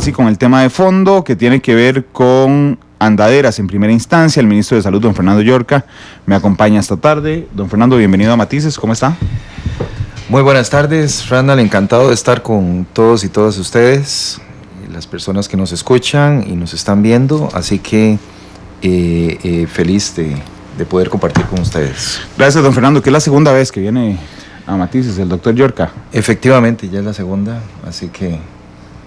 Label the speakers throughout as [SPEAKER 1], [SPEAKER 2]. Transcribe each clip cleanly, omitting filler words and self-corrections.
[SPEAKER 1] ahora sí con el tema de fondo que tiene que ver con andaderas en primera instancia. El ministro de Salud, don Fernando Llorca, me acompaña esta tarde. Don Fernando, bienvenido a Matices, ¿cómo está?
[SPEAKER 2] Muy buenas tardes, Randall, encantado de estar con todos y todas ustedes, las personas que nos escuchan y nos están viendo, así que feliz de poder compartir con ustedes.
[SPEAKER 1] Gracias, don Fernando, que es la segunda vez que viene a Matices el doctor Llorca.
[SPEAKER 2] Efectivamente, ya es la segunda, así que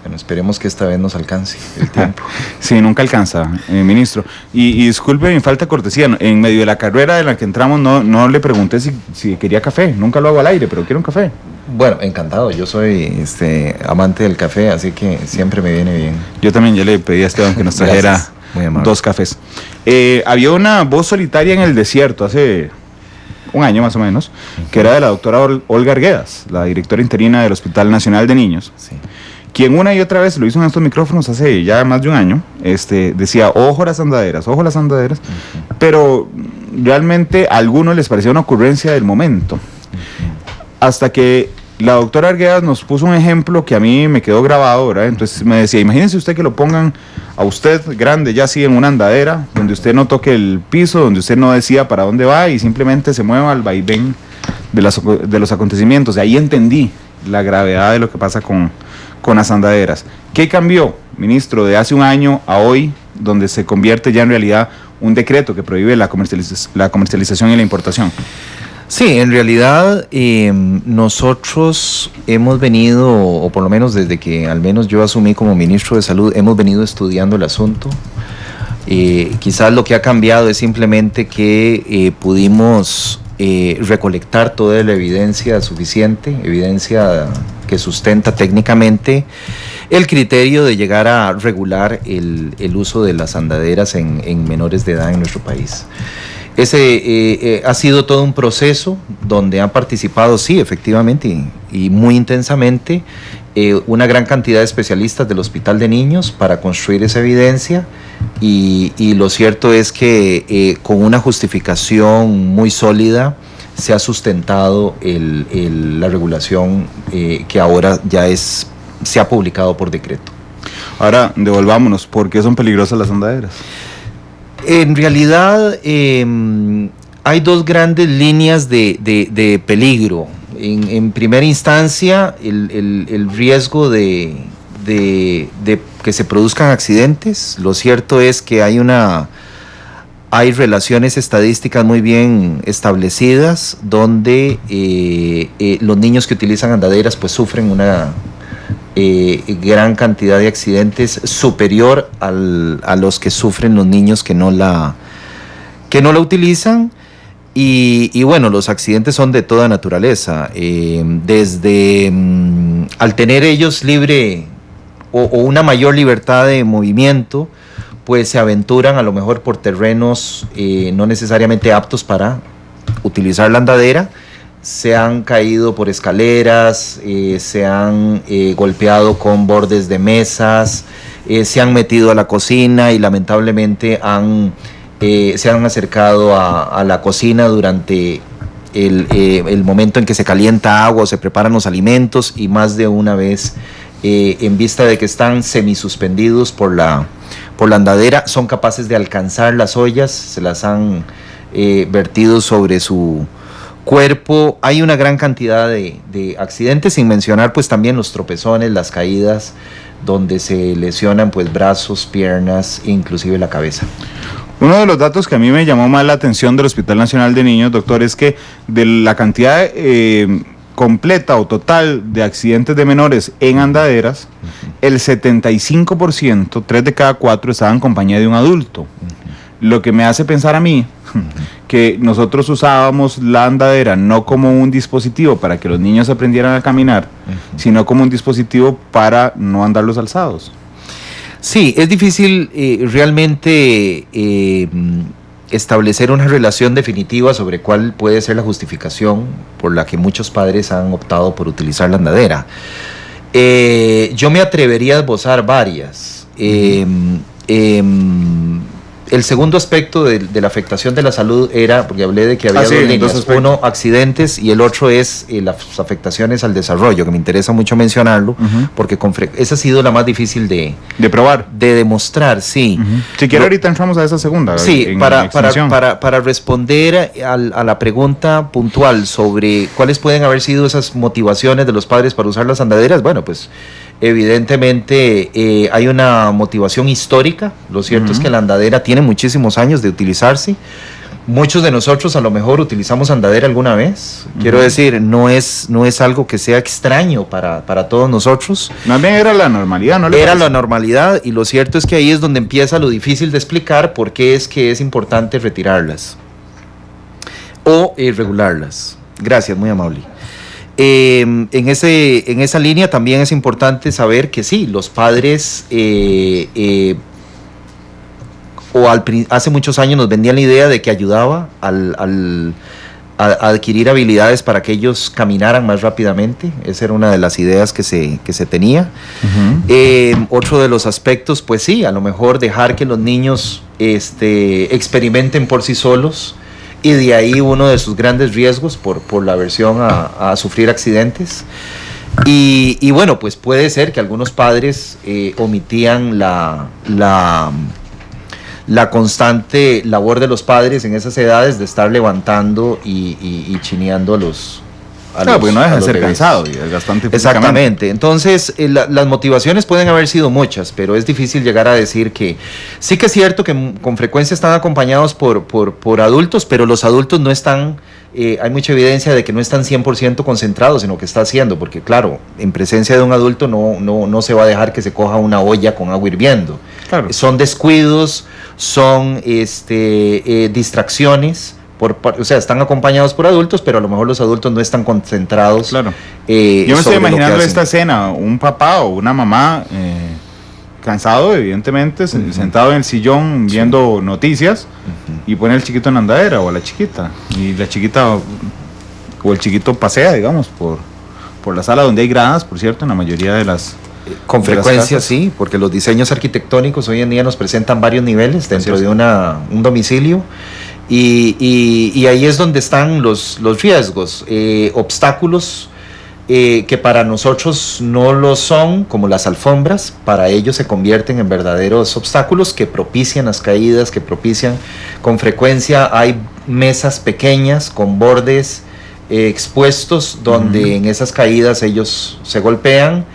[SPEAKER 2] bueno, esperemos que esta vez nos alcance el tiempo.
[SPEAKER 1] Sí, nunca alcanza, ministro. Y disculpe mi falta de cortesía, en medio de la carrera en la que entramos no le pregunté si quería café, nunca lo hago al aire, pero quiero un café.
[SPEAKER 2] Bueno, encantado, yo soy amante del café, así que siempre me viene bien.
[SPEAKER 1] Yo también ya le pedí a Esteban que nos trajera 2 cafés. Había una voz solitaria en el desierto hace un año más o menos, que era de la doctora Olga Arguedas, la directora interina del Hospital Nacional de Niños. Sí. Quien una y otra vez lo hizo en estos micrófonos hace ya más de un año, decía, ojo a las andaderas, pero realmente a algunos les parecía una ocurrencia del momento. Hasta que la doctora Arguedas nos puso un ejemplo que a mí me quedó grabado, ¿verdad? Entonces me decía, imagínense usted que lo pongan a usted grande, ya así en una andadera, donde usted no toque el piso, donde usted no decida para dónde va y simplemente se mueva al vaivén de los acontecimientos. Y ahí entendí la gravedad de lo que pasa con las andaderas. ¿Qué cambió, ministro, de hace un año a hoy, donde se convierte ya en realidad un decreto que prohíbe la comercialización y la importación?
[SPEAKER 2] Sí, en realidad nosotros hemos venido, o por lo menos desde que al menos yo asumí como ministro de Salud, hemos venido estudiando el asunto. Quizás lo que ha cambiado es simplemente que pudimos recolectar toda la evidencia suficiente, evidencia que sustenta técnicamente el criterio de llegar a regular el uso de las andaderas en menores de edad en nuestro país. Ese ha sido todo un proceso donde han participado, sí, efectivamente, y muy intensamente, una gran cantidad de especialistas del Hospital de Niños para construir esa evidencia y lo cierto es que con una justificación muy sólida se ha sustentado la regulación que ahora ya se ha publicado por decreto.
[SPEAKER 1] Ahora, devolvámonos, ¿por qué son peligrosas las andaderas?
[SPEAKER 2] En realidad hay dos grandes líneas de peligro. En primera instancia, el riesgo de que se produzcan accidentes. Lo cierto es que hay relaciones estadísticas muy bien establecidas donde los niños que utilizan andaderas pues sufren una gran cantidad de accidentes superior a los que sufren los niños que no la utilizan y bueno, los accidentes son de toda naturaleza, desde al tener ellos libre o una mayor libertad de movimiento, pues se aventuran a lo mejor por terrenos no necesariamente aptos para utilizar la andadera. Se han caído por escaleras, se han golpeado con bordes de mesas, se han metido a la cocina y lamentablemente se han acercado a la cocina durante el momento en que se calienta agua o se preparan los alimentos y más de una vez en vista de que están semisuspendidos por la andadera, son capaces de alcanzar las ollas, se las han vertido sobre su cuerpo. Hay una gran cantidad de accidentes, sin mencionar pues también los tropezones, las caídas, donde se lesionan pues brazos, piernas, inclusive la cabeza.
[SPEAKER 1] Uno de los datos que a mí me llamó más la atención del Hospital Nacional de Niños, doctor, es que de la cantidad completa o total de accidentes de menores en andaderas, el 75%, 3 de cada 4, estaban en compañía de un adulto. Lo que me hace pensar a mí que nosotros usábamos la andadera no como un dispositivo para que los niños aprendieran a caminar, sino como un dispositivo para no andarlos alzados.
[SPEAKER 2] Sí, es difícil realmente establecer una relación definitiva sobre cuál puede ser la justificación por la que muchos padres han optado por utilizar la andadera. Yo me atrevería a esbozar varias. El el segundo aspecto de la afectación de la salud era, porque hablé de que había dos líneas, uno accidentes y el otro es las afectaciones al desarrollo, que me interesa mucho mencionarlo, porque esa ha sido la más difícil de
[SPEAKER 1] probar,
[SPEAKER 2] de demostrar, sí.
[SPEAKER 1] Si quiere ahorita entramos a esa segunda.
[SPEAKER 2] Sí, para responder a la pregunta puntual sobre cuáles pueden haber sido esas motivaciones de los padres para usar las andaderas, bueno, pues evidentemente hay una motivación histórica. Lo cierto es que la andadera tiene muchísimos años de utilizarse. Muchos de nosotros a lo mejor utilizamos andadera alguna vez. Quiero decir, no es algo que sea extraño para todos nosotros.
[SPEAKER 1] Más bien era la normalidad, ¿no?
[SPEAKER 2] Era la normalidad, y lo cierto es que ahí es donde empieza lo difícil de explicar por qué es que es importante retirarlas o regularlas. Gracias, muy amable. En esa línea también es importante saber que sí, los padres hace muchos años nos vendían la idea de que ayudaba a adquirir habilidades para que ellos caminaran más rápidamente. Esa era una de las ideas que se tenía. Otro de los aspectos, pues sí, a lo mejor dejar que los niños experimenten por sí solos, y de ahí uno de sus grandes riesgos por la aversión a sufrir accidentes. Y bueno, pues puede ser que algunos padres omitían la constante labor de los padres en esas edades de estar levantando y chineando a los
[SPEAKER 1] porque no deja de ser cansado y desgastante físicamente.
[SPEAKER 2] Exactamente. Entonces, las motivaciones pueden haber sido muchas, pero es difícil llegar a decir que... Sí que es cierto que con frecuencia están acompañados por adultos, pero los adultos no están... hay mucha evidencia de que no están 100% concentrados en lo que está haciendo, porque claro, en presencia de un adulto no se va a dejar que se coja una olla con agua hirviendo. Claro. Son descuidos, son distracciones, o sea, están acompañados por adultos, pero a lo mejor los adultos no están concentrados.
[SPEAKER 1] Claro. Yo me estoy imaginando esta escena, un papá o una mamá cansado, evidentemente, sentado en el sillón viendo noticias, y pone al chiquito en la andadera o a la chiquita, y la chiquita o el chiquito pasea, digamos, por la sala donde hay gradas, por cierto, en la mayoría de las...
[SPEAKER 2] Con frecuencia sí, porque los diseños arquitectónicos hoy en día nos presentan varios niveles dentro de un domicilio. Y ahí es donde están los riesgos, obstáculos que para nosotros no lo son, como las alfombras. Para ellos se convierten en verdaderos obstáculos que propician las caídas, que propician con frecuencia. Hay mesas pequeñas con bordes expuestos donde en esas caídas ellos se golpean,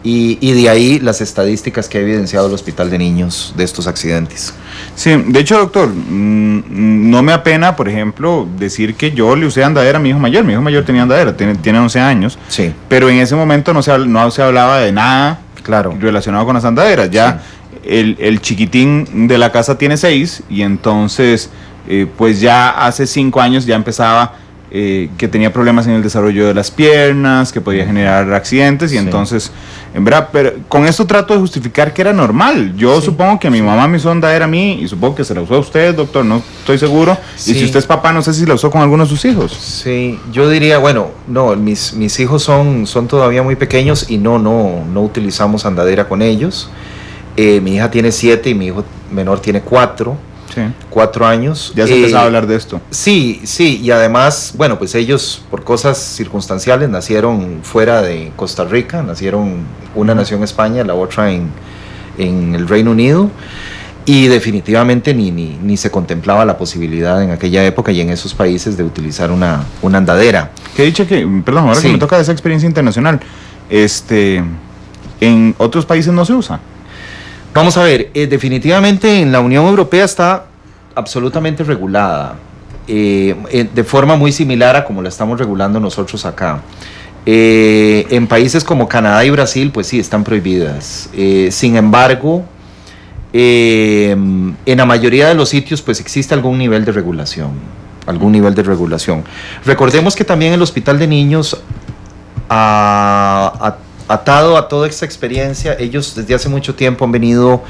[SPEAKER 2] y de ahí las estadísticas que ha evidenciado el Hospital de Niños de estos accidentes.
[SPEAKER 1] Sí, de hecho, doctor, no me apena, por ejemplo, decir que yo le usé andadera a mi hijo mayor. Mi hijo mayor tenía andadera, tiene 11 años,
[SPEAKER 2] sí,
[SPEAKER 1] pero en ese momento no se hablaba de nada, claro, relacionado con las andaderas. Ya sí. El chiquitín de la casa tiene 6, y entonces, pues ya hace 5 años ya empezaba... que tenía problemas en el desarrollo de las piernas, que podía generar accidentes, y sí. Entonces, en verdad, pero con esto trato de justificar que era normal. Yo supongo que mi mamá me usó andadera a mí, y supongo que se la usó a usted, doctor, no estoy seguro. Sí. Y si usted es papá, no sé si la usó con alguno de sus hijos.
[SPEAKER 2] Sí, yo diría, bueno, no, mis hijos son todavía muy pequeños y no utilizamos andadera con ellos. Mi hija tiene 7 y mi hijo menor tiene 4. Sí. 4 años.
[SPEAKER 1] Ya se empezaba a hablar de esto.
[SPEAKER 2] Sí, y además, bueno, pues ellos por cosas circunstanciales nacieron fuera de Costa Rica, una nació en España, la otra en el Reino Unido, y definitivamente ni se contemplaba la posibilidad en aquella época y en esos países de utilizar una andadera.
[SPEAKER 1] Que dicho que, perdón, ahora que me toca de esa experiencia internacional, en otros países no se usa.
[SPEAKER 2] Vamos a ver, definitivamente en la Unión Europea está absolutamente regulada, de forma muy similar a como la estamos regulando nosotros acá. En países como Canadá y Brasil, pues sí, están prohibidas. Sin embargo, en la mayoría de los sitios, pues existe algún nivel de regulación. Recordemos que también el Hospital de Niños atado a toda esta experiencia, ellos desde hace mucho tiempo han venido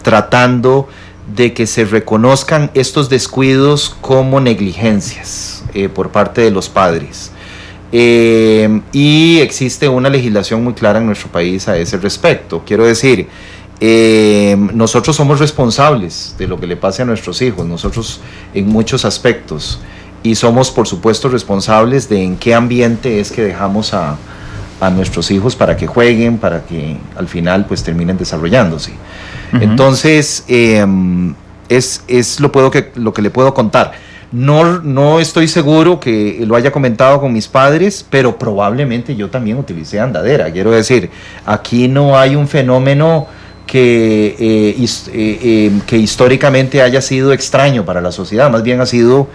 [SPEAKER 2] tratando de que se reconozcan estos descuidos como negligencias por parte de los padres. Y existe una legislación muy clara en nuestro país a ese respecto. Quiero decir, nosotros somos responsables de lo que le pase a nuestros hijos, nosotros en muchos aspectos, y somos por supuesto responsables de en qué ambiente es que dejamos a nuestros hijos para que jueguen, para que al final pues terminen desarrollándose. Entonces es lo que le puedo contar. No estoy seguro que lo haya comentado con mis padres, pero probablemente yo también utilicé andadera. Quiero decir, aquí no hay un fenómeno que históricamente haya sido extraño para la sociedad, más bien ha sido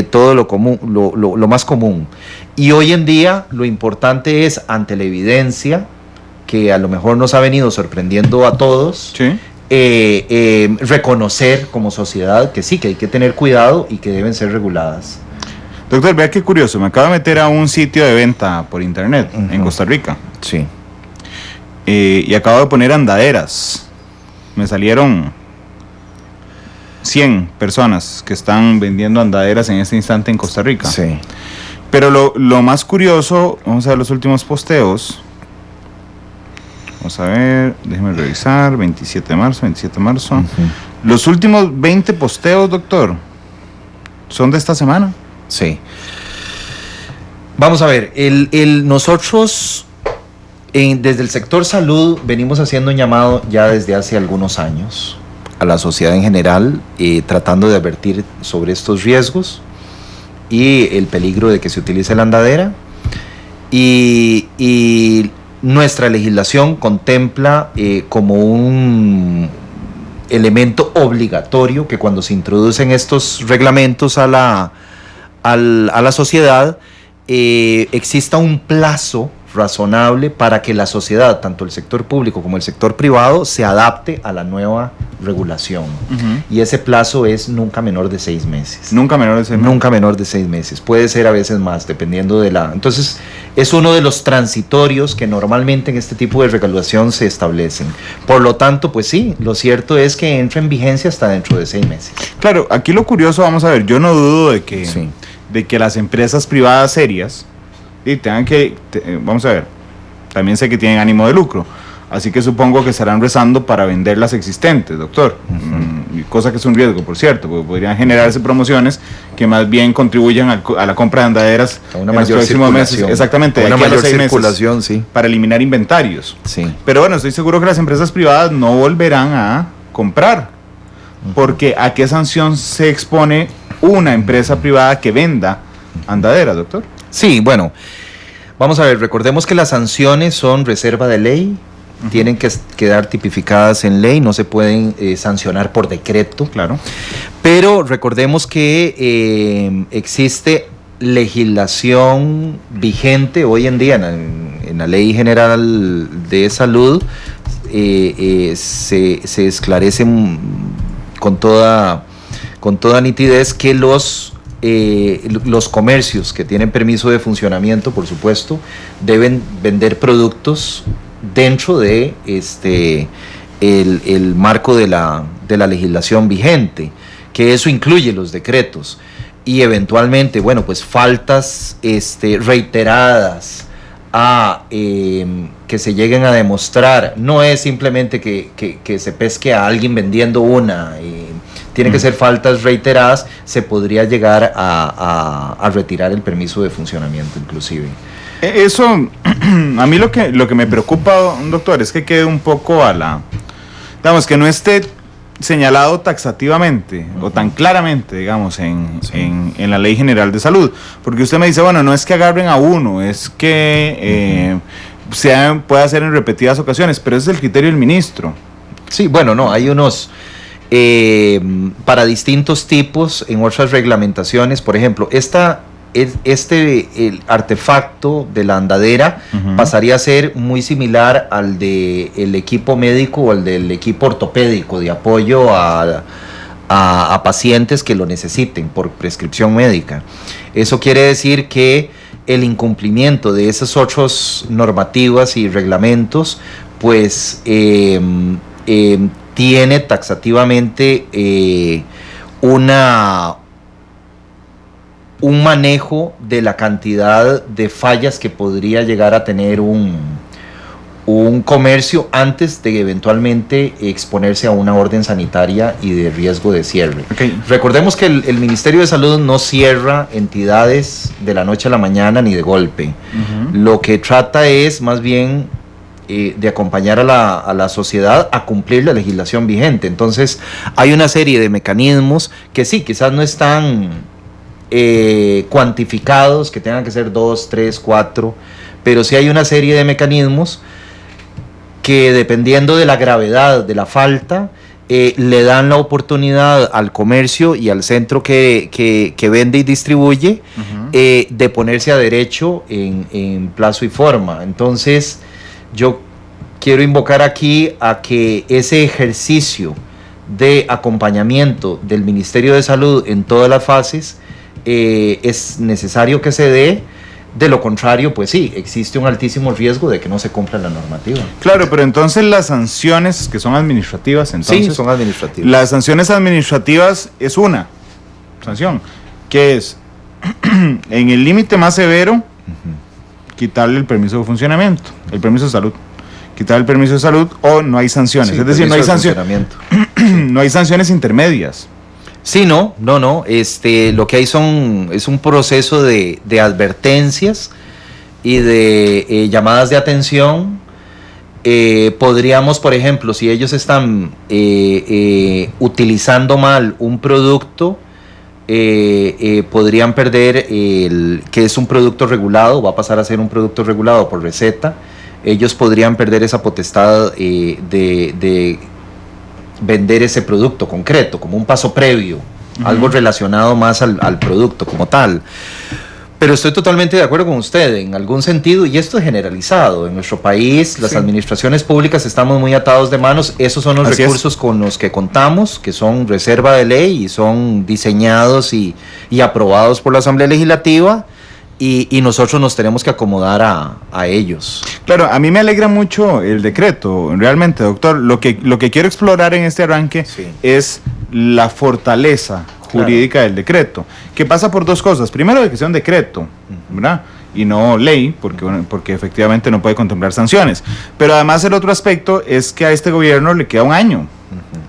[SPEAKER 2] todo lo común, lo más común. Y hoy en día lo importante es, ante la evidencia, que a lo mejor nos ha venido sorprendiendo a todos,
[SPEAKER 1] ¿sí?
[SPEAKER 2] Reconocer como sociedad que sí, que hay que tener cuidado y que deben ser reguladas.
[SPEAKER 1] Doctor, vea qué curioso, me acabo de meter a un sitio de venta por internet en Costa Rica.
[SPEAKER 2] Sí.
[SPEAKER 1] Y acabo de poner andaderas. Me salieron 100 personas que están vendiendo andaderas en este instante en Costa Rica.
[SPEAKER 2] Sí.
[SPEAKER 1] Pero lo más curioso, vamos a ver los últimos posteos. Vamos a ver, déjeme revisar, 27 de marzo. Los últimos 20 posteos, doctor, son de esta semana.
[SPEAKER 2] Sí. Vamos a ver, nosotros desde el sector salud venimos haciendo un llamado ya desde hace algunos años a la sociedad en general, tratando de advertir sobre estos riesgos y el peligro de que se utilice la andadera. Y nuestra legislación contempla como un elemento obligatorio que cuando se introducen estos reglamentos a la sociedad, exista un plazo razonable para que la sociedad, tanto el sector público como el sector privado, se adapte a la nueva regulación. Y ese plazo es nunca menor de 6 meses.
[SPEAKER 1] Nunca menor de 6 meses.
[SPEAKER 2] Nunca menor de 6 meses. Puede ser a veces más, dependiendo de la... Entonces, es uno de los transitorios que normalmente en este tipo de regulación se establecen. Por lo tanto, pues sí, lo cierto es que entra en vigencia hasta dentro de 6 meses.
[SPEAKER 1] Claro, aquí lo curioso, vamos a ver, yo no dudo de que las empresas privadas serias y tengan que, vamos a ver, también sé que tienen ánimo de lucro, así que supongo que estarán rezando para vender las existentes, doctor. Cosa que es un riesgo, por cierto, porque podrían generarse promociones que más bien contribuyan a la compra de andaderas
[SPEAKER 2] a una mayor circulación.
[SPEAKER 1] Meses. Exactamente,
[SPEAKER 2] una mayor
[SPEAKER 1] circulación,
[SPEAKER 2] meses, sí.
[SPEAKER 1] Para eliminar inventarios.
[SPEAKER 2] Sí.
[SPEAKER 1] Pero bueno, estoy seguro que las empresas privadas no volverán a comprar, porque ¿a qué sanción se expone una empresa privada que venda andaderas, doctor?
[SPEAKER 2] Sí, bueno, vamos a ver, recordemos que las sanciones son reserva de ley, tienen que quedar tipificadas en ley, no se pueden sancionar por decreto.
[SPEAKER 1] Claro.
[SPEAKER 2] Pero recordemos que existe legislación vigente hoy en día en la Ley General de Salud, se esclarece con toda nitidez que los comercios que tienen permiso de funcionamiento, por supuesto, deben vender productos dentro de el marco de la legislación vigente, que eso incluye los decretos y eventualmente, bueno, pues faltas reiteradas que se lleguen a demostrar. No es simplemente que se pesque a alguien vendiendo tiene que ser faltas reiteradas, se podría llegar a retirar el permiso de funcionamiento inclusive.
[SPEAKER 1] Eso, a mí lo que me preocupa, doctor, es que quede un poco digamos, que no esté señalado taxativamente o tan claramente, digamos, en la Ley General de Salud. Porque usted me dice, bueno, no es que agarren a uno, es que puede hacer en repetidas ocasiones, pero ese es el criterio del ministro. Sí,
[SPEAKER 2] bueno, no, hay unos... para distintos tipos en otras reglamentaciones, por ejemplo, el artefacto de la andadera pasaría a ser muy similar al del equipo médico o al del equipo ortopédico de apoyo a pacientes que lo necesiten por prescripción médica. Eso quiere decir que el incumplimiento de esas otras normativas y reglamentos pues tiene taxativamente un manejo de la cantidad de fallas que podría llegar a tener un un comercio antes de eventualmente exponerse a una orden sanitaria y de riesgo de cierre.
[SPEAKER 1] Okay.
[SPEAKER 2] Recordemos que el Ministerio de Salud no cierra entidades de la noche a la mañana ni de golpe. Lo que trata es más bien de acompañar a la sociedad a cumplir la legislación vigente. Entonces hay una serie de mecanismos que sí, quizás no están cuantificados, que tengan que ser 2, 3, 4, pero sí hay una serie de mecanismos que dependiendo de la gravedad de la falta, le dan la oportunidad al comercio y al centro que vende y distribuye de ponerse a derecho en plazo y forma. Entonces, yo quiero invocar aquí a que ese ejercicio de acompañamiento del Ministerio de Salud en todas las fases es necesario que se dé. De lo contrario, pues sí, existe un altísimo riesgo de que no se cumpla la normativa.
[SPEAKER 1] Claro, pero entonces las sanciones que son administrativas, entonces...
[SPEAKER 2] Sí, son administrativas.
[SPEAKER 1] Las sanciones administrativas es una sanción, que es, en el límite más severo, quitarle el permiso de funcionamiento, el permiso de salud. Quitar el permiso de salud o no hay sanciones.
[SPEAKER 2] Sí,
[SPEAKER 1] es decir, no hay sanciones. No hay sanciones intermedias.
[SPEAKER 2] Sí, no, lo que hay es un proceso de advertencias y de llamadas de atención. Podríamos, por ejemplo, si ellos están utilizando mal un producto, podrían perder que es un producto regulado, va a pasar a ser un producto regulado por receta. Ellos podrían perder esa potestad de vender ese producto concreto, como un paso previo, algo relacionado más al producto como tal. Pero estoy totalmente de acuerdo con usted en algún sentido, y esto es generalizado. En nuestro país, las administraciones públicas estamos muy atados de manos. Esos son los recursos con los que contamos, que son reserva de ley y son diseñados y aprobados por la Asamblea Legislativa. Y nosotros nos tenemos que acomodar a ellos.
[SPEAKER 1] Claro, a mí me alegra mucho el decreto, realmente, doctor. Lo que quiero explorar en este arranque es la fortaleza jurídica del decreto, que pasa por dos cosas. Primero, de que sea un decreto, ¿verdad? Y no ley, porque efectivamente no puede contemplar sanciones. Pero además el otro aspecto es que a este gobierno le queda un año,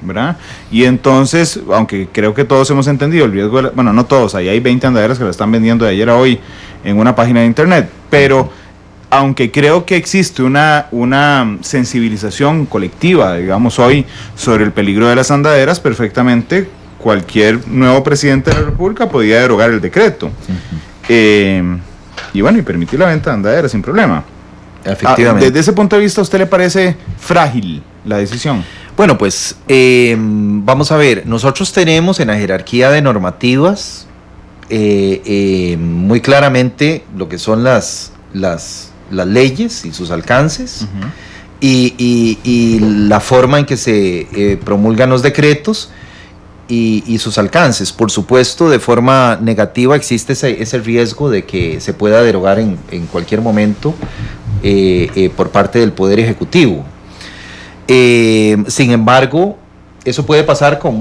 [SPEAKER 1] ¿verdad? Y entonces, aunque creo que todos hemos entendido el riesgo, bueno, no todos, ahí hay 20 andaderas que la están vendiendo de ayer a hoy en una página de internet, pero aunque creo que existe una sensibilización colectiva, digamos, hoy sobre el peligro de las andaderas, perfectamente cualquier nuevo presidente de la República podía derogar el decreto. Y bueno, y permitir la venta de andaderas sin problema.
[SPEAKER 2] Efectivamente.
[SPEAKER 1] Desde ese punto de vista, ¿a usted le parece frágil la decisión?
[SPEAKER 2] Bueno, pues vamos a ver, nosotros tenemos en la jerarquía de normativas muy claramente lo que son las leyes y sus alcances y la forma en que se promulgan los decretos y sus alcances. Por supuesto, de forma negativa existe ese riesgo de que se pueda derogar en cualquier momento por parte del Poder Ejecutivo. Sin embargo, eso puede pasar con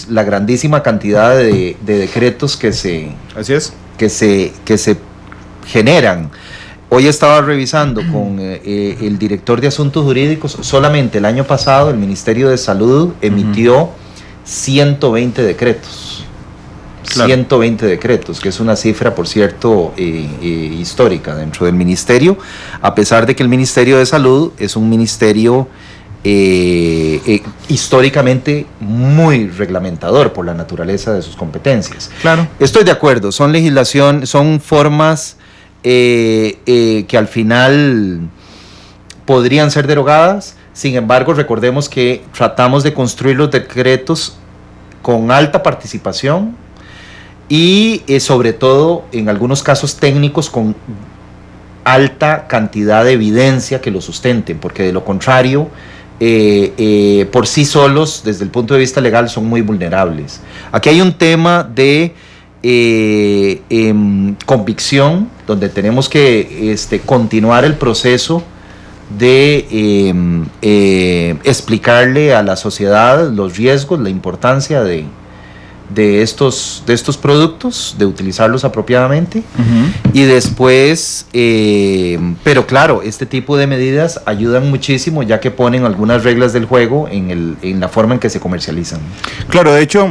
[SPEAKER 2] la grandísima cantidad de decretos que se generan. Hoy estaba revisando con el director de Asuntos Jurídicos. Solamente el año pasado el Ministerio de Salud emitió 120 decretos. Claro. 120 decretos, que es una cifra, por cierto, histórica dentro del ministerio, a pesar de que el Ministerio de Salud es un ministerio históricamente muy reglamentador por la naturaleza de sus competencias.
[SPEAKER 1] Claro.
[SPEAKER 2] Estoy de acuerdo, son legislación, son formas que al final podrían ser derogadas. Sin embargo, recordemos que tratamos de construir los decretos con alta participación y sobre todo en algunos casos técnicos con alta cantidad de evidencia que lo sustenten, porque de lo contrario por sí solos, desde el punto de vista legal, son muy vulnerables. Aquí hay un tema de convicción, donde tenemos que continuar el proceso de explicarle a la sociedad los riesgos, la importancia de estos productos, de utilizarlos apropiadamente. Y después, pero claro, este tipo de medidas ayudan muchísimo, ya que ponen algunas reglas del juego en la forma en que se comercializan.
[SPEAKER 1] Claro, de hecho,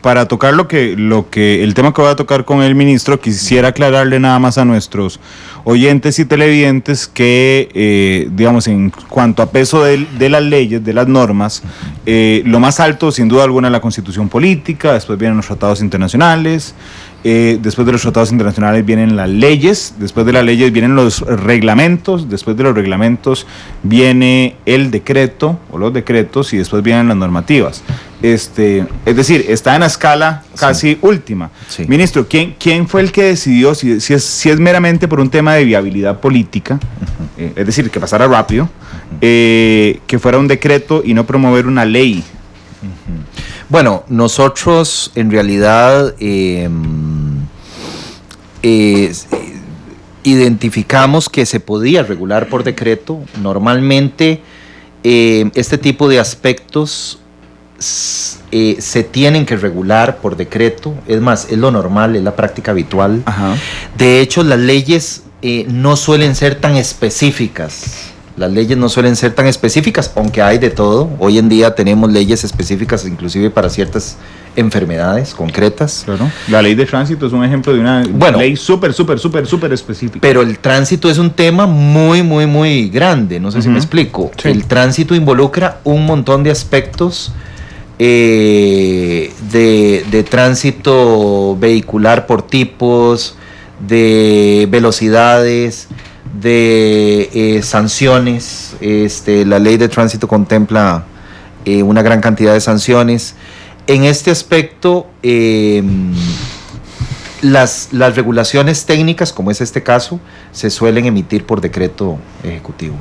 [SPEAKER 1] para tocar el tema que voy a tocar con el ministro, quisiera aclararle nada más a nuestros oyentes y televidentes que, digamos, en cuanto a peso de las leyes, de las normas, lo más alto, sin duda alguna, es la Constitución política, después vienen los tratados internacionales, después de los tratados internacionales vienen las leyes, después de las leyes vienen los reglamentos, después de los reglamentos viene el decreto o los decretos y después vienen las normativas. Es decir, está en la escala casi última. Sí. Ministro, ¿quién fue el que decidió, si es meramente por un tema de viabilidad política, es decir, que pasara rápido, que fuera un decreto y no promover una ley?
[SPEAKER 2] Bueno, nosotros en realidad identificamos que se podía regular por decreto. Normalmente este tipo de aspectos se tienen que regular por decreto, es más, es lo normal, es la práctica habitual. Ajá. De hecho, las leyes no suelen ser tan específicas. Aunque hay de todo. Hoy en día tenemos leyes específicas inclusive para ciertas enfermedades concretas.
[SPEAKER 1] Claro. La ley de tránsito es un ejemplo de una ley súper específica.
[SPEAKER 2] Pero el tránsito es un tema muy, muy, muy grande, no sé si me explico. Sí. El tránsito involucra un montón de aspectos de tránsito vehicular por tipos, de velocidades, de sanciones. La ley de tránsito contempla una gran cantidad de sanciones. En este aspecto, las regulaciones técnicas, como es este caso, se suelen emitir por decreto ejecutivo.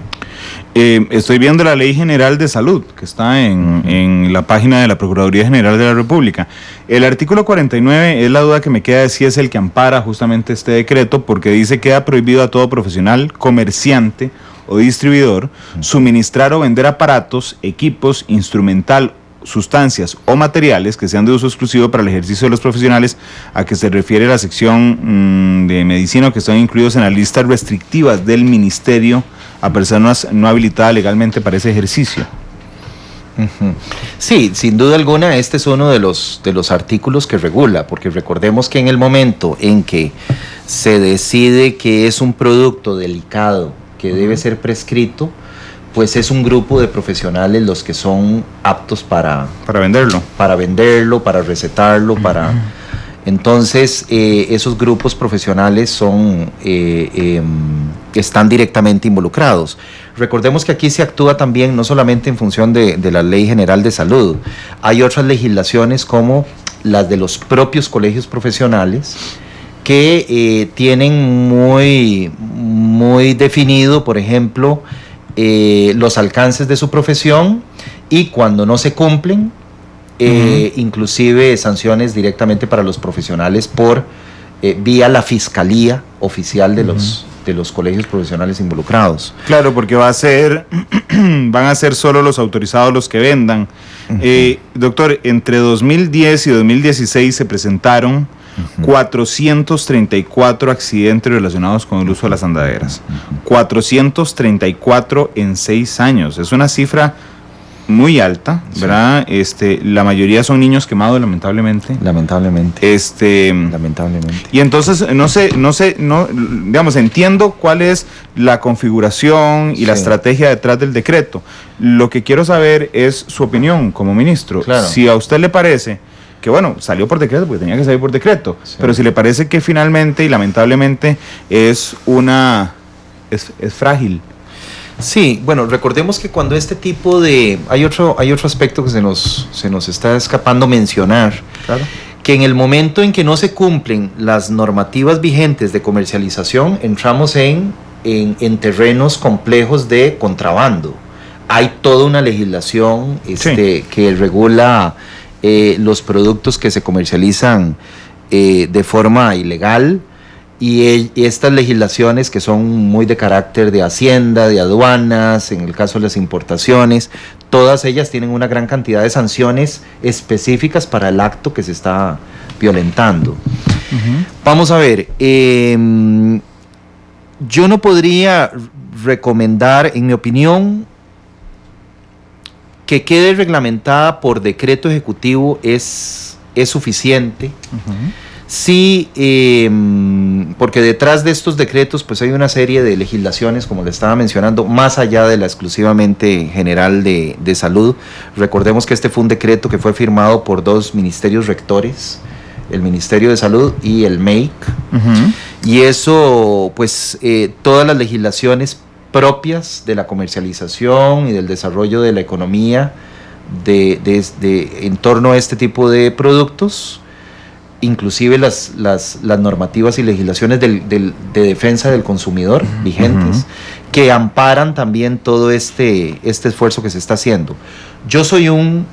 [SPEAKER 1] Estoy viendo la Ley General de Salud, que está en la página de la Procuraduría General de la República. El artículo 49 es la duda que me queda de si es el que ampara justamente este decreto, porque dice que queda prohibido a todo profesional, comerciante o distribuidor suministrar o vender aparatos, equipos, instrumental, sustancias o materiales que sean de uso exclusivo para el ejercicio de los profesionales, a que se refiere la sección de medicina, que están incluidos en las listas restrictivas del Ministerio a personas no habilitadas legalmente para ese ejercicio.
[SPEAKER 2] Sí, sin duda alguna este es uno de los artículos que regula, porque recordemos que en el momento en que se decide que es un producto delicado que debe ser prescrito, pues es un grupo de profesionales los que son aptos para
[SPEAKER 1] venderlo,
[SPEAKER 2] para recetarlo, Entonces, esos grupos profesionales están directamente involucrados. Recordemos que aquí se actúa también no solamente en función de la Ley General de Salud. Hay otras legislaciones como las de los propios colegios profesionales que tienen muy, muy definido, por ejemplo, los alcances de su profesión, y cuando no se cumplen, inclusive sanciones directamente para los profesionales por vía la fiscalía oficial de los colegios profesionales involucrados.
[SPEAKER 1] Claro, porque van a ser solo los autorizados los que vendan. Doctor, entre 2010 y 2016 se presentaron 434 accidentes relacionados con el uso de las andaderas. 434 en 6 años. Es una cifra muy alta, ¿verdad? La mayoría son niños quemados, lamentablemente.
[SPEAKER 2] Lamentablemente.
[SPEAKER 1] Y entonces, digamos, entiendo cuál es la configuración y la estrategia detrás del decreto. Lo que quiero saber es su opinión como ministro.
[SPEAKER 2] Claro.
[SPEAKER 1] Si a usted le parece que, bueno, salió por decreto, porque tenía que salir por decreto, pero si le parece que finalmente y lamentablemente es frágil.
[SPEAKER 2] Sí, bueno, recordemos que cuando este tipo de... Hay otro aspecto que se nos está escapando mencionar.
[SPEAKER 1] Claro.
[SPEAKER 2] Que en el momento en que no se cumplen las normativas vigentes de comercialización, entramos en terrenos complejos de contrabando. Hay toda una legislación que regula los productos que se comercializan de forma ilegal. y estas legislaciones que son muy de carácter de hacienda, de aduanas, en el caso de las importaciones, todas ellas tienen una gran cantidad de sanciones específicas para el acto que se está violentando. Vamos a ver, yo no podría recomendar, en mi opinión, que quede reglamentada por decreto ejecutivo es suficiente. Sí, porque detrás de estos decretos pues hay una serie de legislaciones, como le estaba mencionando, más allá de la exclusivamente general de salud. Recordemos que este fue un decreto que fue firmado por 2 ministerios rectores, el Ministerio de Salud y el MEIC, y eso pues todas las legislaciones propias de la comercialización y del desarrollo de la economía en torno a este tipo de productos, inclusive las normativas y legislaciones de defensa del consumidor vigentes, que amparan también todo este esfuerzo que se está haciendo. Yo soy un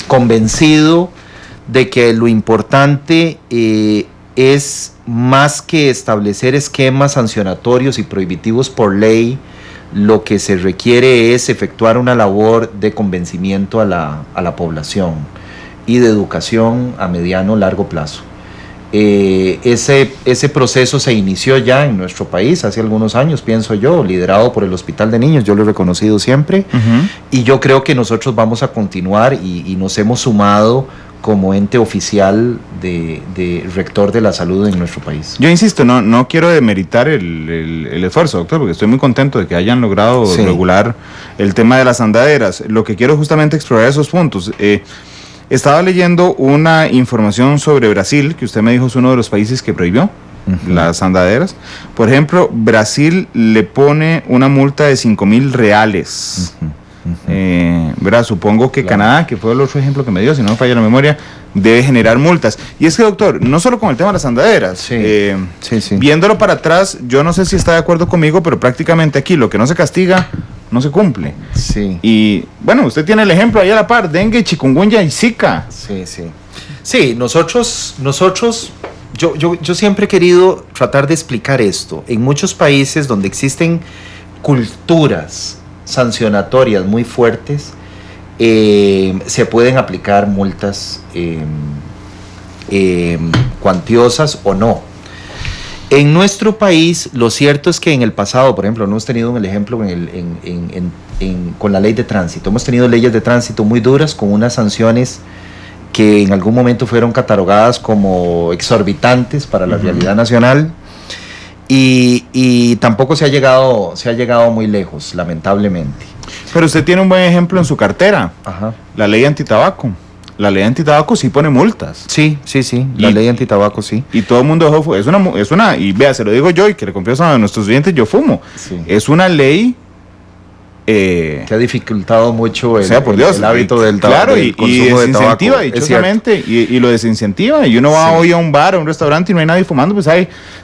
[SPEAKER 2] convencido de que lo importante es, más que establecer esquemas sancionatorios y prohibitivos por ley, lo que se requiere es efectuar una labor de convencimiento a la población y de educación a mediano largo plazo. Ese proceso se inició ya en nuestro país hace algunos años, pienso yo, liderado por el Hospital de Niños, yo lo he reconocido siempre, y yo creo que nosotros vamos a continuar y nos hemos sumado como ente oficial de rector de la salud en nuestro país.
[SPEAKER 1] Yo insisto, no quiero demeritar el esfuerzo, doctor, porque estoy muy contento de que hayan logrado regular el tema de las andaderas. Lo que quiero justamente explorar esos puntos. Estaba leyendo una información sobre Brasil, que usted me dijo es uno de los países que prohibió las andaderas. Por ejemplo, Brasil le pone una multa de 5,000 reales. ¿Verdad? Supongo que Canadá, que fue el otro ejemplo que me dio, si no me falla la memoria, debe generar multas. Y es que, doctor, no solo con el tema de las andaderas, viéndolo para atrás, yo no sé si está de acuerdo conmigo, pero prácticamente aquí lo que no se castiga no se cumple. Y bueno, usted tiene el ejemplo ahí a la par: dengue, chikungunya y zika.
[SPEAKER 2] Sí, nosotros yo siempre he querido tratar de explicar esto. En muchos países donde existen culturas sancionatorias muy fuertes, se pueden aplicar multas cuantiosas o no. En nuestro país, lo cierto es que en el pasado, por ejemplo, no hemos tenido el ejemplo con la ley de tránsito. Hemos tenido leyes de tránsito muy duras, con unas sanciones que en algún momento fueron catalogadas como exorbitantes para la realidad nacional. Y tampoco se ha llegado muy lejos, lamentablemente.
[SPEAKER 1] Pero usted tiene un buen ejemplo en su cartera. La ley antitabaco. La ley antitabaco sí pone multas.
[SPEAKER 2] Sí. La ley antitabaco sí.
[SPEAKER 1] Y todo el mundo dejó. Es una, y vea, se lo digo yo y que le confieso a nuestros oyentes, yo fumo. Es una ley
[SPEAKER 2] que ha dificultado mucho el
[SPEAKER 1] hábito del tabaco. Claro, y desincentiva dichosamente, y lo desincentiva. Y uno va hoy a un bar, a un restaurante y no hay nadie fumando, pues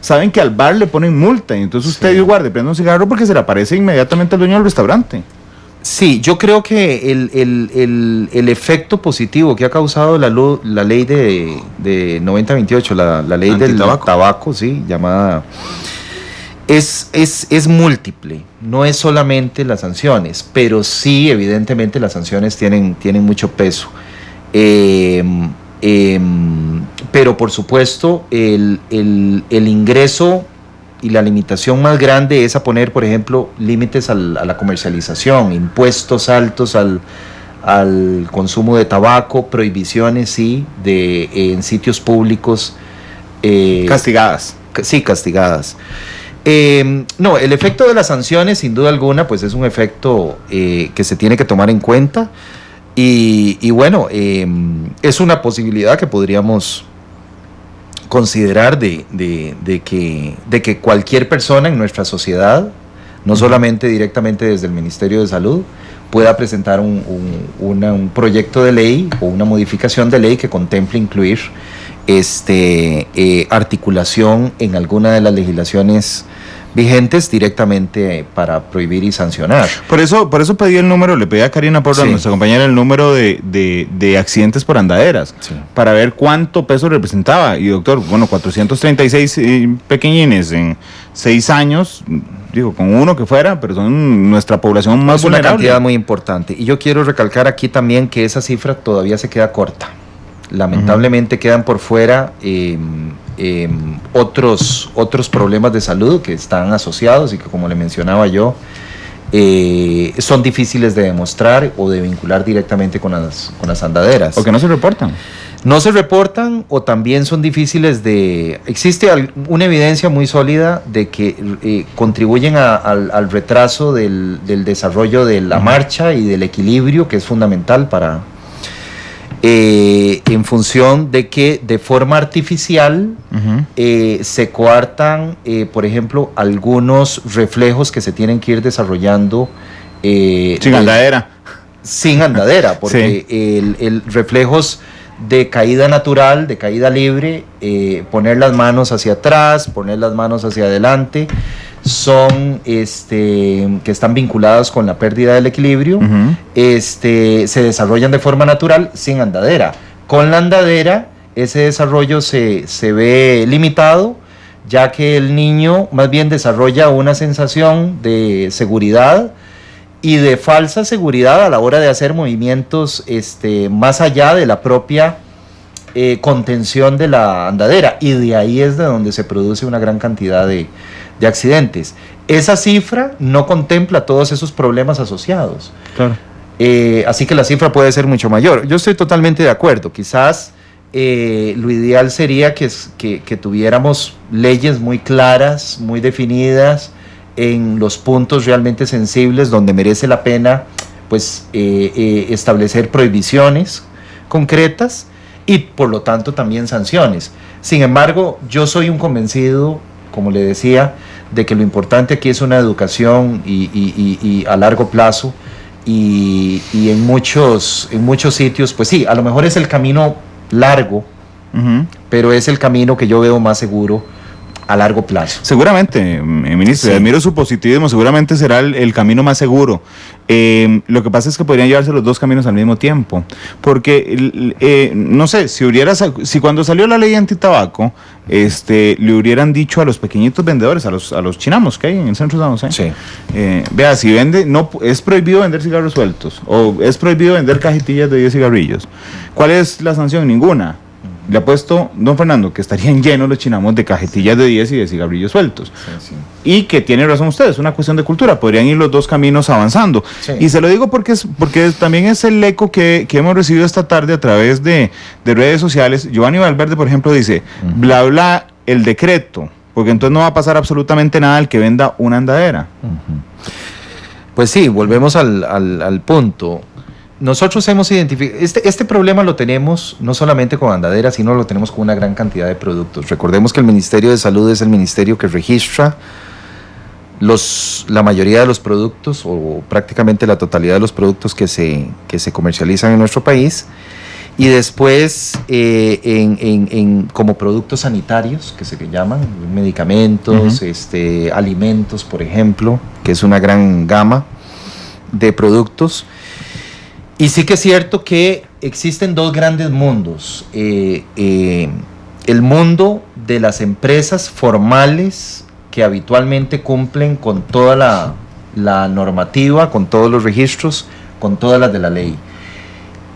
[SPEAKER 1] saben que al bar le ponen multa. Y entonces usted, Dios guarde, prende un cigarro porque se le aparece inmediatamente al dueño del restaurante.
[SPEAKER 2] Sí, yo creo que el efecto positivo que ha causado la ley de 9028, la ley del tabaco, sí, llamada, es múltiple. No es solamente las sanciones, pero sí, evidentemente, las sanciones tienen mucho peso. Pero por supuesto, el ingreso y la limitación más grande es a poner, por ejemplo, límites a la comercialización, impuestos altos al consumo de tabaco, prohibiciones, en sitios públicos.
[SPEAKER 1] Castigadas.
[SPEAKER 2] Sí, castigadas. No, el efecto de las sanciones, sin duda alguna, pues es un efecto que se tiene que tomar en cuenta. Y bueno, es una posibilidad que podríamos considerar de que cualquier persona en nuestra sociedad, no solamente directamente desde el Ministerio de Salud, pueda presentar un proyecto de ley o una modificación de ley que contemple incluir articulación en alguna de las legislaciones vigentes directamente para prohibir y sancionar.
[SPEAKER 1] Por eso pedí el número, le pedí a Karina Porras, nuestra compañera, el número de accidentes por andaderas, para ver cuánto peso representaba. Y doctor, bueno, 436 pequeñines en 6 años, digo, con uno que fuera, pero son nuestra población más vulnerable.
[SPEAKER 2] Es una cantidad muy importante. Y yo quiero recalcar aquí también que esa cifra todavía se queda corta. Lamentablemente quedan por fuera otros problemas de salud que están asociados y que, como le mencionaba yo, son difíciles de demostrar o de vincular directamente con las andaderas.
[SPEAKER 1] ¿O que no se reportan?
[SPEAKER 2] No se reportan, o también son difíciles de... Existe una evidencia muy sólida de que contribuyen al retraso del desarrollo de la marcha y del equilibrio, que es fundamental para... en función de que de forma artificial se coartan, por ejemplo, algunos reflejos que se tienen que ir desarrollando
[SPEAKER 1] sin andadera.
[SPEAKER 2] Sin andadera, porque el reflejos de caída natural, de caída libre, poner las manos hacia atrás, poner las manos hacia adelante, son que están vinculadas con la pérdida del equilibrio, se desarrollan de forma natural sin andadera. Con la andadera ese desarrollo se ve limitado, ya que el niño más bien desarrolla una sensación de seguridad y de falsa seguridad a la hora de hacer movimientos más allá de la propia contención de la andadera, y de ahí es de donde se produce una gran cantidad de accidentes. Esa cifra no contempla todos esos problemas asociados.
[SPEAKER 1] Claro.
[SPEAKER 2] Así que la cifra puede ser mucho mayor. Yo estoy totalmente de acuerdo. Quizás lo ideal sería que tuviéramos leyes muy claras, muy definidas en los puntos realmente sensibles donde merece la pena pues establecer prohibiciones concretas y por lo tanto también sanciones. Sin embargo, yo soy un convencido, como le decía, de que lo importante aquí es una educación y a largo plazo, y en muchos sitios, pues sí, a lo mejor es el camino largo, pero es el camino que yo veo más seguro a largo plazo.
[SPEAKER 1] Seguramente, ministro, admiro su positivismo, seguramente será el camino más seguro. Lo que pasa es que podrían llevarse los dos caminos al mismo tiempo, porque no sé, si cuando salió la ley antitabaco, le hubieran dicho a los pequeñitos vendedores, a los chinamos que hay en el centro de San José, vea, si vende, no es prohibido vender cigarros sueltos, o es prohibido vender cajetillas de 10 cigarrillos. ¿Cuál es la sanción? Ninguna. Le apuesto, don Fernando, que estarían llenos los chinamos de cajetillas de 10 y de cigarrillos sueltos. Y que tiene razón usted, es una cuestión de cultura, podrían ir los dos caminos avanzando. Y se lo digo porque también es el eco que hemos recibido esta tarde a través de redes sociales. Giovanni Valverde, por ejemplo, dice, bla, bla, el decreto, porque entonces no va a pasar absolutamente nada al que venda una andadera.
[SPEAKER 2] Pues sí, volvemos al punto. Nosotros hemos identificado, este problema lo tenemos no solamente con andaderas, sino lo tenemos con una gran cantidad de productos. Recordemos que el Ministerio de Salud es el ministerio que registra la mayoría de los productos, o prácticamente la totalidad de los productos que se comercializan en nuestro país, y después como productos sanitarios, que se llaman medicamentos, alimentos, por ejemplo, que es una gran gama de productos. Y sí que es cierto que existen dos grandes mundos. El mundo de las empresas formales que habitualmente cumplen con toda la normativa, con todos los registros, con todas las de la ley.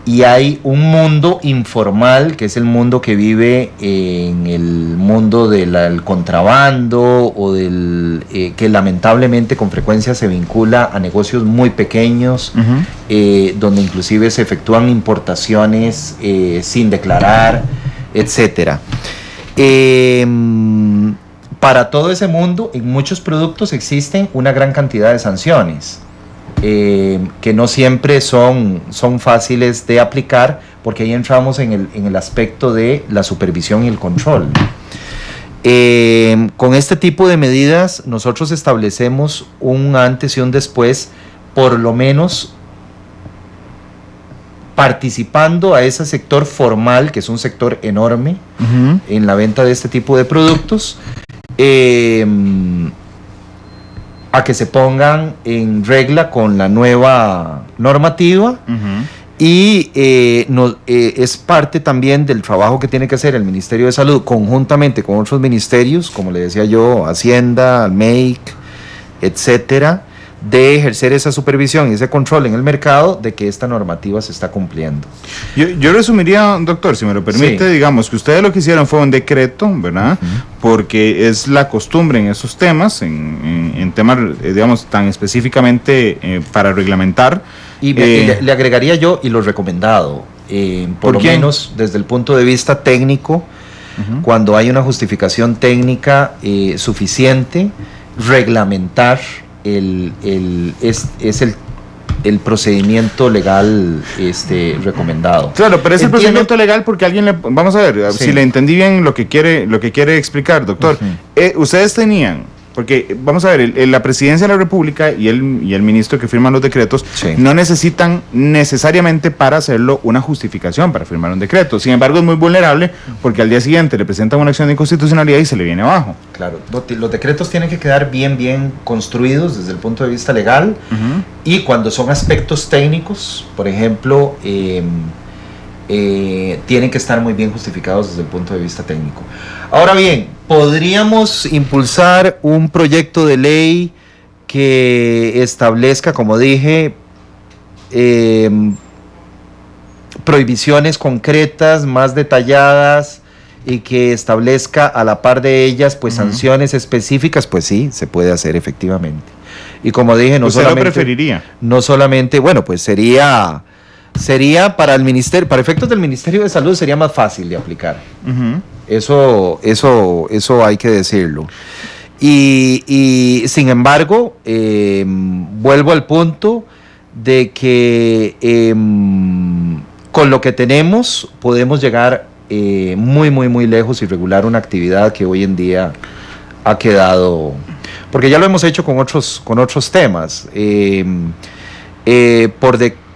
[SPEAKER 2] Y hay un mundo informal, que es el mundo que vive en el mundo del contrabando, o que lamentablemente con frecuencia se vincula a negocios muy pequeños, donde inclusive se efectúan importaciones sin declarar, etcétera. Para todo ese mundo, en muchos productos existen una gran cantidad de sanciones, que no siempre son fáciles de aplicar, porque ahí entramos en el aspecto de la supervisión y el control. Con este tipo de medidas nosotros establecemos un antes y un después, por lo menos participando a ese sector formal, que es un sector enorme en la venta de este tipo de productos, a que se pongan en regla con la nueva normativa. Y es parte también del trabajo que tiene que hacer el Ministerio de Salud conjuntamente con otros ministerios, como le decía yo, Hacienda, MEIC, etcétera, de ejercer esa supervisión y ese control en el mercado de que esta normativa se está cumpliendo.
[SPEAKER 1] Yo resumiría, doctor, si me lo permite, digamos que ustedes lo que hicieron fue un decreto, ¿verdad? Porque es la costumbre en esos temas, en temas, digamos, tan específicamente para reglamentar.
[SPEAKER 2] Y le agregaría yo, y lo recomendado, por lo menos desde el punto de vista técnico, cuando hay una justificación técnica suficiente, reglamentar el procedimiento legal recomendado.
[SPEAKER 1] Claro, pero es el procedimiento legal porque alguien vamos a ver, si le entendí bien lo que quiere explicar, doctor. Ustedes tenían, porque vamos a ver, la Presidencia de la República y el ministro que firman los decretos no necesitan necesariamente para hacerlo una justificación para firmar un decreto. Sin embargo, es muy vulnerable porque al día siguiente le presentan una acción de inconstitucionalidad y se le viene abajo.
[SPEAKER 2] Claro, los decretos tienen que quedar bien construidos desde el punto de vista legal, y cuando son aspectos técnicos, por ejemplo, tienen que estar muy bien justificados desde el punto de vista técnico. Ahora bien, podríamos impulsar un proyecto de ley que establezca, como dije, prohibiciones concretas, más detalladas, y que establezca a la par de ellas pues sanciones específicas. Pues sí, se puede hacer efectivamente. Y como dije, no solamente...
[SPEAKER 1] ¿Usted lo preferiría?
[SPEAKER 2] No solamente, bueno, pues sería para el ministerio, para efectos del Ministerio de Salud sería más fácil de aplicar. Eso hay que decirlo. Y sin embargo, vuelvo al punto de que con lo que tenemos podemos llegar muy lejos y regular una actividad que hoy en día ha quedado, porque ya lo hemos hecho con otros temas.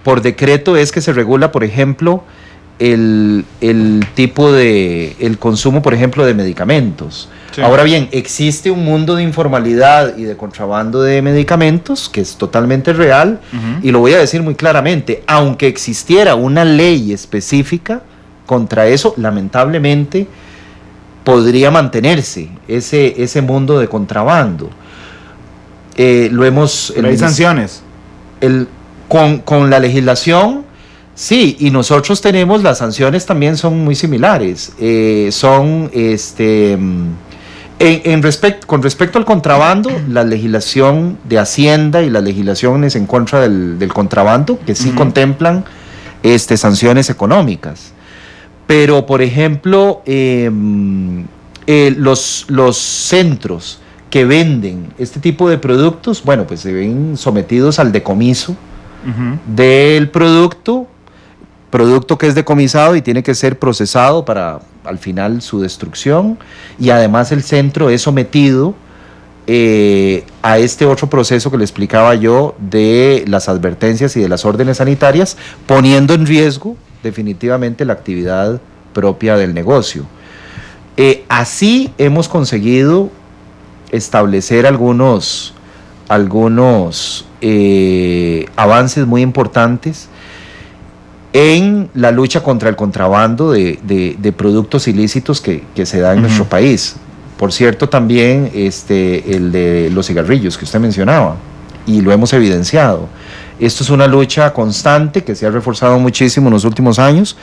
[SPEAKER 2] Por decreto es que se regula, por ejemplo, el tipo de el consumo, por ejemplo, de medicamentos. Sí. Ahora bien, existe un mundo de informalidad y de contrabando de medicamentos que es totalmente real, y lo voy a decir muy claramente, aunque existiera una ley específica contra eso, lamentablemente podría mantenerse ese mundo de contrabando.
[SPEAKER 1] Pero hay sanciones.
[SPEAKER 2] Con la legislación, sí, y nosotros tenemos, las sanciones también son muy similares. Con respecto al contrabando, la legislación de Hacienda y las legislaciones en contra del contrabando, que sí contemplan sanciones económicas. Pero, por ejemplo, los centros que venden este tipo de productos, bueno, pues se ven sometidos al decomiso del producto que es decomisado y tiene que ser procesado para al final su destrucción, y además el centro es sometido a este otro proceso que le explicaba yo de las advertencias y de las órdenes sanitarias, poniendo en riesgo definitivamente la actividad propia del negocio. Así hemos conseguido establecer algunos avances muy importantes en la lucha contra el contrabando de productos ilícitos que se da en nuestro país. Por cierto, también el de los cigarrillos que usted mencionaba, y lo hemos evidenciado. Esto es una lucha constante que se ha reforzado muchísimo en los últimos años.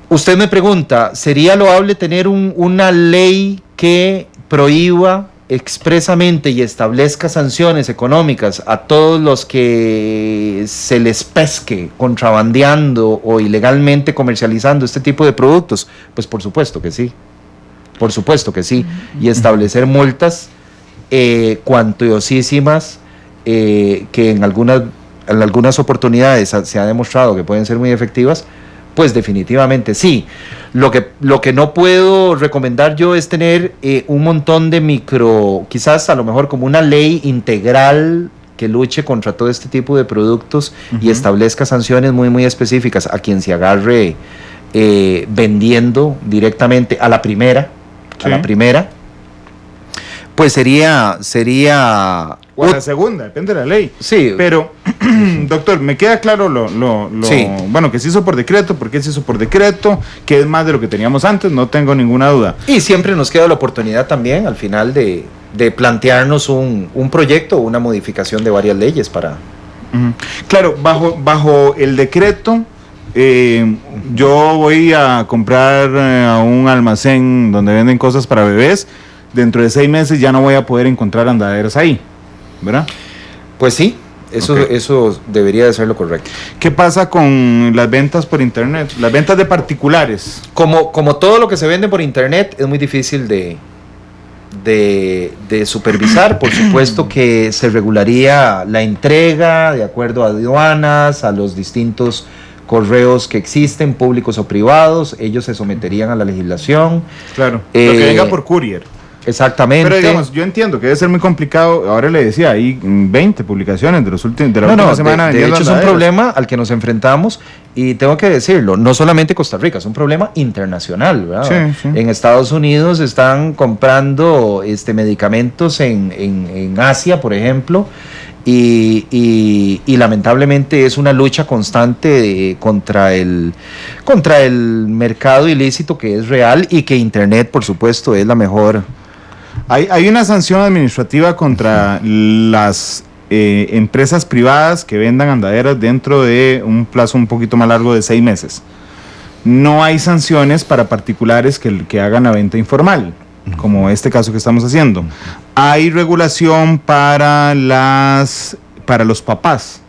[SPEAKER 2] Usted me pregunta, ¿sería loable tener una ley que prohíba expresamente y establezca sanciones económicas a todos los que se les pesque contrabandeando o ilegalmente comercializando este tipo de productos? Pues por supuesto que sí, y establecer multas cuantiosísimas que en algunas oportunidades se ha demostrado que pueden ser muy efectivas. Pues definitivamente sí. Lo que no puedo recomendar yo es tener un montón de quizás a lo mejor como una ley integral que luche contra todo este tipo de productos y establezca sanciones muy específicas a quien se agarre vendiendo directamente a la primera, pues sería
[SPEAKER 1] o a la segunda, depende de la ley.
[SPEAKER 2] Sí.
[SPEAKER 1] Pero, doctor, me queda claro
[SPEAKER 2] sí.
[SPEAKER 1] Bueno, que se hizo por decreto, por qué se hizo por decreto, que es más de lo que teníamos antes, no tengo ninguna duda.
[SPEAKER 2] Y siempre nos queda la oportunidad también, al final, de plantearnos un proyecto o una modificación de varias leyes para...
[SPEAKER 1] Claro, bajo el decreto, yo voy a comprar a un almacén donde venden cosas para bebés, dentro de 6 meses ya no voy a poder encontrar andaderas ahí, ¿verdad?
[SPEAKER 2] Pues sí, eso debería de ser lo correcto.
[SPEAKER 1] ¿Qué pasa con las ventas por internet? Las ventas de particulares.
[SPEAKER 2] Como todo lo que se vende por internet, es muy difícil de supervisar. Por supuesto que se regularía la entrega de acuerdo a aduanas, a los distintos correos que existen, públicos o privados. Ellos se someterían a la legislación.
[SPEAKER 1] Claro, lo que venga por courier.
[SPEAKER 2] Exactamente.
[SPEAKER 1] Pero digamos, yo entiendo que debe ser muy complicado. Ahora le decía, hay 20 publicaciones de la última semana.
[SPEAKER 2] De hecho, es un problema al que nos enfrentamos, y tengo que decirlo, no solamente Costa Rica, es un problema internacional, ¿verdad? Sí. En Estados Unidos están comprando medicamentos en Asia, por ejemplo, y lamentablemente es una lucha constante contra el mercado ilícito, que es real, y que Internet, por supuesto, es la mejor.
[SPEAKER 1] Hay una sanción administrativa contra las empresas privadas que vendan andaderas dentro de un plazo un poquito más largo de 6 meses. No hay sanciones para particulares que hagan la venta informal, como este caso que estamos haciendo. Hay regulación para los papás,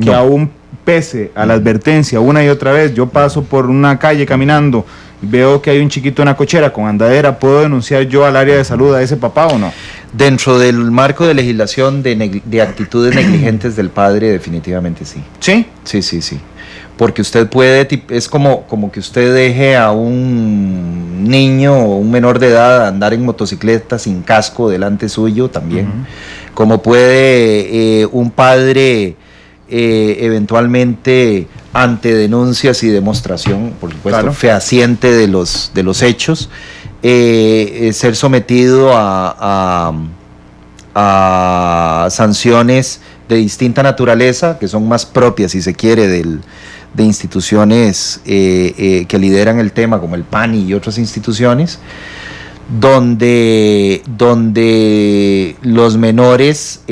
[SPEAKER 1] que aún pese a la advertencia una y otra vez, yo paso por una calle caminando, veo que hay un chiquito en una cochera con andadera, ¿puedo denunciar yo al área de salud a ese papá o no?
[SPEAKER 2] Dentro del marco de legislación de actitudes negligentes del padre, definitivamente sí.
[SPEAKER 1] ¿Sí?
[SPEAKER 2] Sí. Porque usted puede, es como que usted deje a un niño o un menor de edad andar en motocicleta sin casco delante suyo también. Como puede un padre eventualmente, ante denuncias y demostración, por supuesto, fehaciente de los hechos, ser sometido a sanciones de distinta naturaleza, que son más propias, si se quiere, de instituciones que lideran el tema, como el PANI y otras instituciones, donde los menores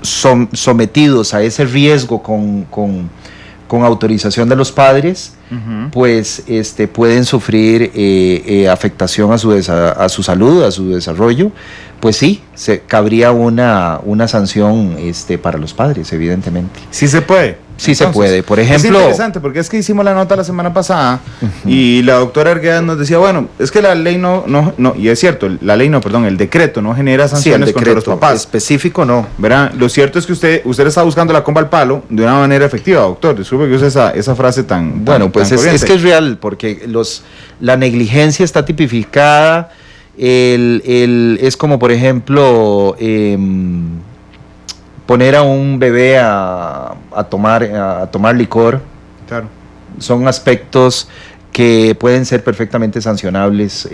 [SPEAKER 2] son sometidos a ese riesgo con autorización de los padres, pues pueden sufrir afectación a su salud, a su desarrollo. Pues sí, cabría una sanción para los padres, evidentemente.
[SPEAKER 1] Sí se puede.
[SPEAKER 2] Sí. Entonces, se puede. Por ejemplo,
[SPEAKER 1] es interesante porque es que hicimos la nota la semana pasada y la doctora Arguedas nos decía, bueno, es que la ley no, y es cierto, el decreto no genera sanciones contra los papás.
[SPEAKER 2] Específico no.
[SPEAKER 1] ¿Verdad? Lo cierto es que usted está buscando la comba al palo de una manera efectiva, doctor. Disculpe que use esa frase tan
[SPEAKER 2] bueno, pues
[SPEAKER 1] tan
[SPEAKER 2] es que es real, porque la negligencia está tipificada. Es como, por ejemplo, poner a un bebé a tomar licor.
[SPEAKER 1] Claro.
[SPEAKER 2] Son aspectos que pueden ser perfectamente sancionables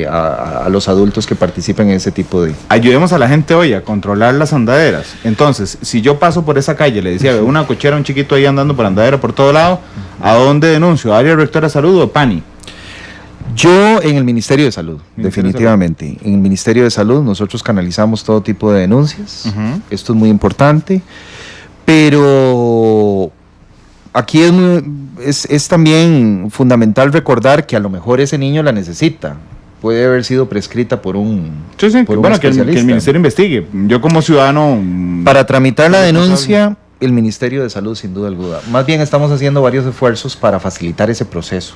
[SPEAKER 2] a los adultos que participen en ese tipo de...
[SPEAKER 1] Ayudemos a la gente hoy a controlar las andaderas. Entonces, si yo paso por esa calle, le decía, veo una cochera, un chiquito ahí andando por andadera por todo lado, ¿a dónde denuncio? ¿Área Rectora de Salud o PANI?
[SPEAKER 2] Yo en el Ministerio de Salud, definitivamente. En el Ministerio de Salud nosotros canalizamos todo tipo de denuncias. Esto es muy importante. Pero aquí es también fundamental recordar que a lo mejor ese niño la necesita. Puede haber sido prescrita por un
[SPEAKER 1] que el Ministerio investigue. Yo como ciudadano...
[SPEAKER 2] Para tramitar la denuncia, el Ministerio de Salud, sin duda alguna. Más bien estamos haciendo varios esfuerzos para facilitar ese proceso.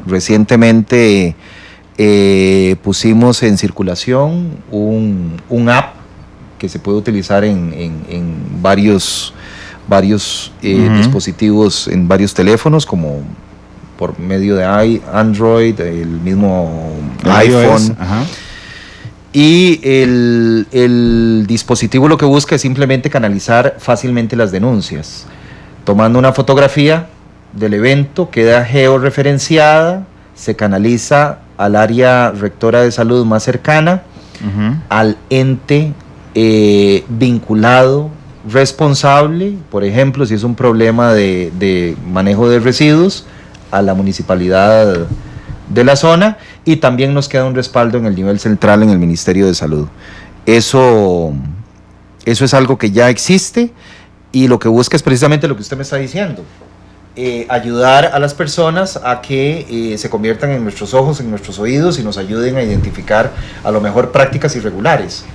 [SPEAKER 2] Recientemente pusimos en circulación un app que se puede utilizar en varios dispositivos, en varios teléfonos, como por medio de Android, el mismo iPhone. Y el dispositivo lo que busca es simplemente canalizar fácilmente las denuncias. Tomando una fotografía del evento, queda georreferenciada, se canaliza al área rectora de salud más cercana al ente vinculado, responsable, por ejemplo, si es un problema de manejo de residuos, a la municipalidad de la zona, y también nos queda un respaldo en el nivel central en el Ministerio de Salud. Eso es algo que ya existe y lo que busca es precisamente lo que usted me está diciendo. Ayudar a las personas a que se conviertan en nuestros ojos, en nuestros oídos y nos ayuden a identificar a lo mejor prácticas irregulares.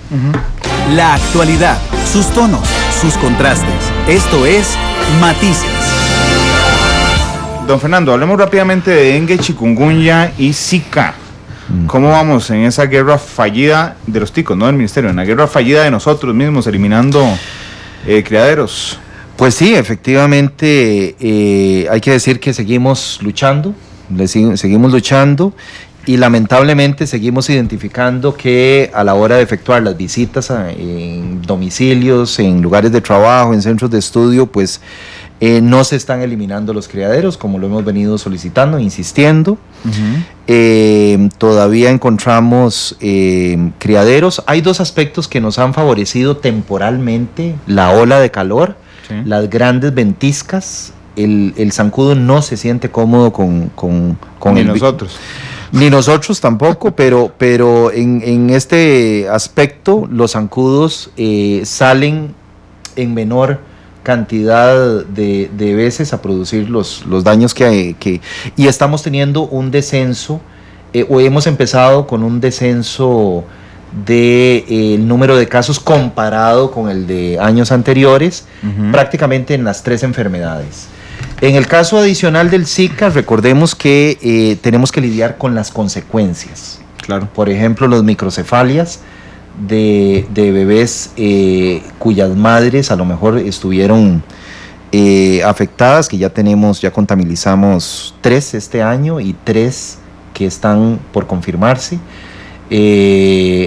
[SPEAKER 3] La actualidad, sus tonos, sus contrastes. Esto es Matices.
[SPEAKER 1] Don Fernando, hablemos rápidamente de dengue, chikungunya y Zika. ¿Cómo vamos en esa guerra fallida de los ticos, no del ministerio, en la guerra fallida de nosotros mismos, eliminando criaderos?
[SPEAKER 2] Pues sí, efectivamente, hay que decir que seguimos luchando y lamentablemente seguimos identificando que a la hora de efectuar las visitas en domicilios, en lugares de trabajo, en centros de estudio, pues no se están eliminando los criaderos como lo hemos venido solicitando, insistiendo. Todavía encontramos criaderos. Hay dos aspectos que nos han favorecido temporalmente: la ola de calor, las grandes ventiscas. El zancudo no se siente cómodo con
[SPEAKER 1] Ni nosotros.
[SPEAKER 2] Ni nosotros tampoco, pero en este aspecto los zancudos salen en menor cantidad de veces a producir los daños que y estamos teniendo un descenso, o hemos empezado con un descenso del número de casos comparado con el de años anteriores, prácticamente en las 3 enfermedades. En el caso adicional del Zika, recordemos que tenemos que lidiar con las consecuencias.
[SPEAKER 1] Claro.
[SPEAKER 2] Por ejemplo, los microcefalias de bebés cuyas madres a lo mejor estuvieron afectadas, que ya contabilizamos 3 este año y 3 que están por confirmarse.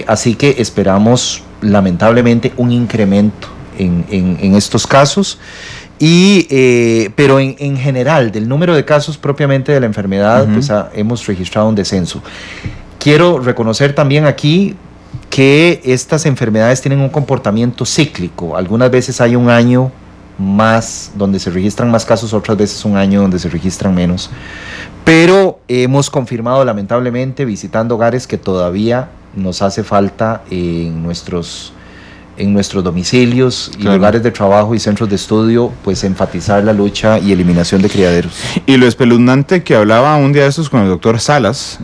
[SPEAKER 2] Así que esperamos lamentablemente un incremento en estos casos. Pero en general, del número de casos propiamente de la enfermedad, pues hemos registrado un descenso. Quiero reconocer también aquí que estas enfermedades tienen un comportamiento cíclico. Algunas veces hay un año más donde se registran más casos, otras veces un año donde se registran menos. Pero hemos confirmado lamentablemente, visitando hogares, que todavía nos hace falta en nuestros domicilios y lugares de trabajo y centros de estudio, pues enfatizar la lucha y eliminación de criaderos.
[SPEAKER 1] Y lo espeluznante que hablaba un día de estos con el doctor Salas,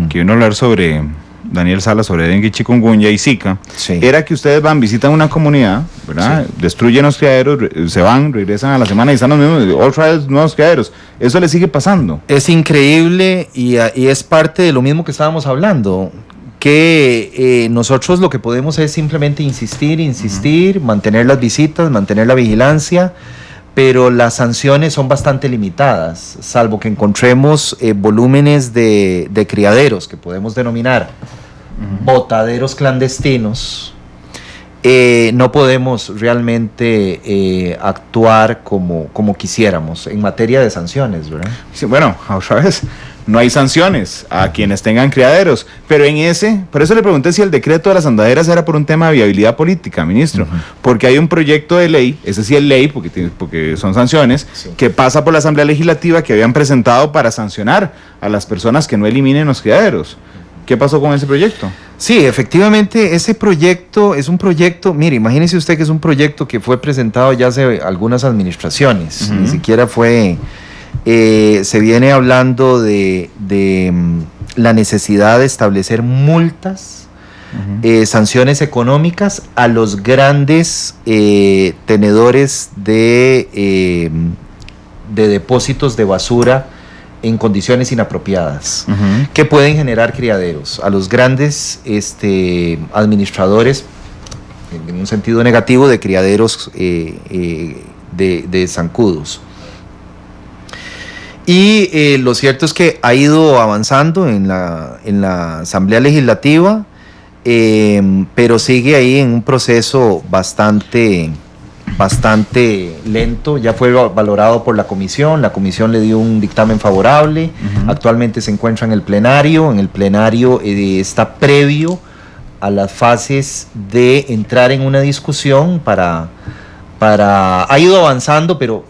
[SPEAKER 1] que vino a hablar sobre Daniel Salas, sobre dengue, chikungunya y Zika, era que ustedes visitan una comunidad, ¿verdad? Destruyen los criaderos, se van, regresan a la semana y están los mismos, otra vez nuevos criaderos. Eso le sigue pasando.
[SPEAKER 2] Es increíble y es parte de lo mismo que estábamos hablando, que nosotros lo que podemos es simplemente insistir, mantener las visitas, mantener la vigilancia, pero las sanciones son bastante limitadas, salvo que encontremos volúmenes de criaderos que podemos denominar botaderos clandestinos. No podemos realmente actuar como quisiéramos en materia de sanciones, ¿verdad?
[SPEAKER 1] Sí, bueno, otra vez, no hay sanciones a quienes tengan criaderos, pero por eso le pregunté si el decreto de las andaderas era por un tema de viabilidad política, ministro, porque hay un proyecto de ley, ese sí es ley, porque son sanciones, que pasa por la Asamblea Legislativa, que habían presentado para sancionar a las personas que no eliminen los criaderos. ¿Qué pasó con ese proyecto?
[SPEAKER 2] Sí, efectivamente, ese proyecto es un proyecto, mire, imagínese usted que es un proyecto que fue presentado ya hace algunas administraciones, ni siquiera fue... se viene hablando de la necesidad de establecer multas, sanciones económicas a los grandes tenedores de depósitos de basura en condiciones inapropiadas, que pueden generar criaderos, a los grandes administradores, en un sentido negativo, de criaderos de zancudos. Y lo cierto es que ha ido avanzando en la Asamblea Legislativa, pero sigue ahí en un proceso bastante lento. Ya fue valorado por la comisión le dio un dictamen favorable, actualmente se encuentra en el plenario está previo las fases de entrar en una discusión ha ido avanzando, pero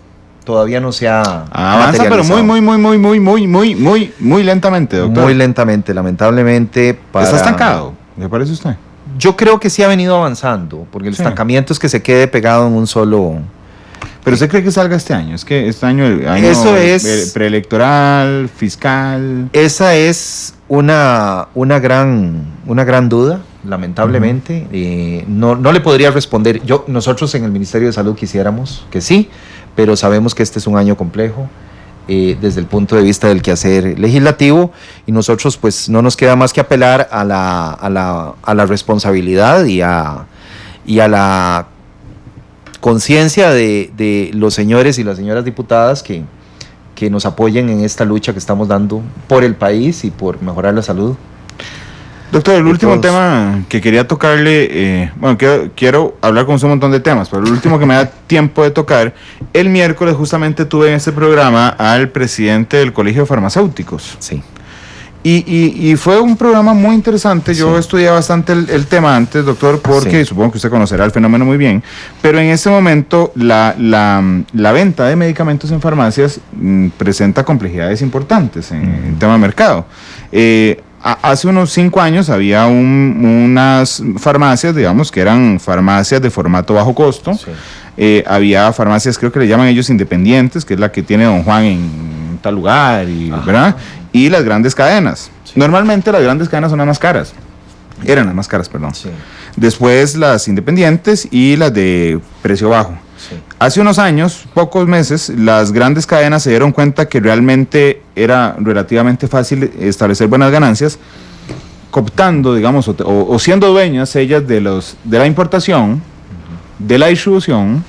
[SPEAKER 2] todavía no se ha
[SPEAKER 1] avanza, pero muy lentamente, doctor.
[SPEAKER 2] Muy lentamente, lamentablemente.
[SPEAKER 1] ¿Está estancado? ¿Le parece a usted?
[SPEAKER 2] Yo creo que sí ha venido avanzando, porque el estancamiento es que se quede pegado en un solo...
[SPEAKER 1] ¿Pero usted cree que salga este año? Es que este año
[SPEAKER 2] eso es
[SPEAKER 1] preelectoral, fiscal.
[SPEAKER 2] Esa es una gran duda, lamentablemente. No le podría responder. Nosotros en el Ministerio de Salud quisiéramos que sí, pero sabemos que este es un año complejo desde el punto de vista del quehacer legislativo, y nosotros pues no nos queda más que apelar a la responsabilidad y a la conciencia de los señores y las señoras diputadas que nos apoyen en esta lucha que estamos dando por el país y por mejorar la salud.
[SPEAKER 1] Doctor, el último tema que quería tocarle, quiero hablar con usted un montón de temas, pero el último que me da tiempo de tocar, el miércoles justamente tuve en este programa al presidente del Colegio de Farmacéuticos.
[SPEAKER 2] Sí.
[SPEAKER 1] Y fue un programa muy interesante. Yo estudié bastante el tema antes, doctor, porque supongo que usted conocerá el fenómeno muy bien, pero en este momento la venta de medicamentos en farmacias presenta complejidades importantes en tema de mercado. Hace unos 5 años había unas farmacias, digamos, que eran farmacias de formato bajo costo. Sí. Había farmacias, creo que le llaman ellos independientes, que es la que tiene don Juan en tal lugar, ¿verdad? Y las grandes cadenas. Sí. Normalmente las grandes cadenas son las más caras. Eran las más caras, perdón. Sí. Después las independientes y las de precio bajo. Sí. Hace unos años, pocos meses, las grandes cadenas se dieron cuenta que realmente era relativamente fácil establecer buenas ganancias, cooptando, digamos, o siendo dueñas ellas de la importación, de la distribución,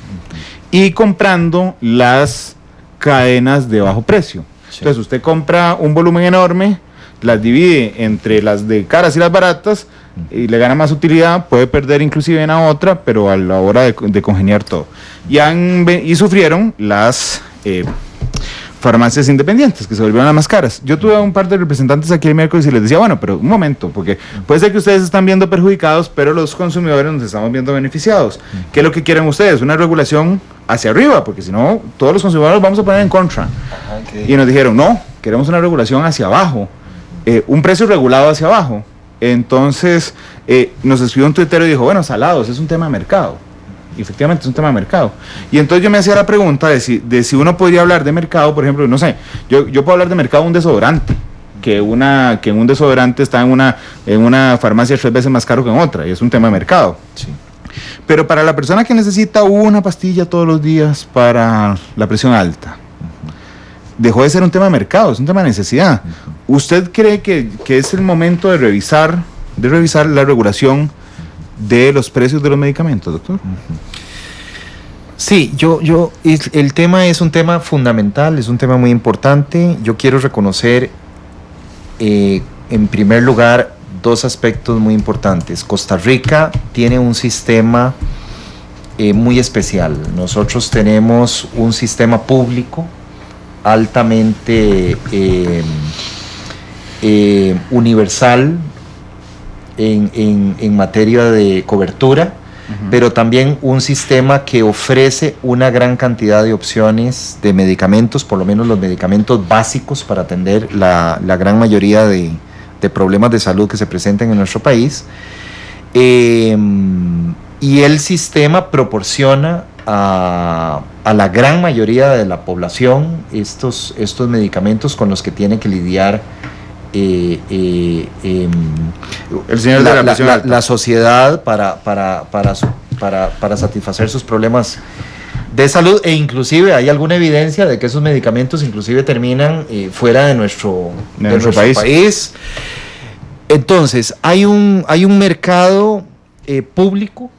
[SPEAKER 1] y comprando las cadenas de bajo precio. Sí. Entonces usted compra un volumen enorme, las divide entre las de caras y las baratas, y le gana más utilidad, puede perder inclusive en la otra, pero a la hora de congeniar todo. Y sufrieron las farmacias independientes, que se volvieron las más caras. Yo tuve un par de representantes aquí el miércoles y les decía, bueno, pero un momento, porque puede ser que ustedes están viendo perjudicados, pero los consumidores nos estamos viendo beneficiados. ¿Qué es lo que quieren ustedes? Una regulación hacia arriba, porque si no, todos los consumidores los vamos a poner en contra. Y nos dijeron, no, queremos una regulación hacia abajo, un precio regulado hacia abajo. Entonces nos escribió un tuitero y dijo, bueno, salados, es un tema de mercado. Y efectivamente es un tema de mercado. Y entonces yo me hacía la pregunta de si uno podría hablar de mercado, por ejemplo, no sé, yo puedo hablar de mercado de un desodorante, que un desodorante está en una farmacia 3 veces más caro que en otra, y es un tema de mercado. Sí. Pero para la persona que necesita una pastilla todos los días para la presión alta, dejó de ser un tema de mercado, es un tema de necesidad. ¿Usted cree que es el momento de revisar la regulación de los precios de los medicamentos, doctor?
[SPEAKER 2] Sí, el tema es un tema fundamental, es un tema muy importante. Yo quiero reconocer, en primer lugar, 2 aspectos muy importantes. Costa Rica tiene un sistema muy especial. Nosotros tenemos un sistema público altamente universal en materia de cobertura, pero también un sistema que ofrece una gran cantidad de opciones de medicamentos, por lo menos los medicamentos básicos para atender la gran mayoría de problemas de salud que se presentan en nuestro país. Y el sistema proporciona a la gran mayoría de la población estos medicamentos con los que tiene que lidiar el señor de la sociedad para satisfacer sus problemas de salud, e inclusive hay alguna evidencia de que esos medicamentos inclusive terminan fuera de nuestro país. Entonces hay un mercado público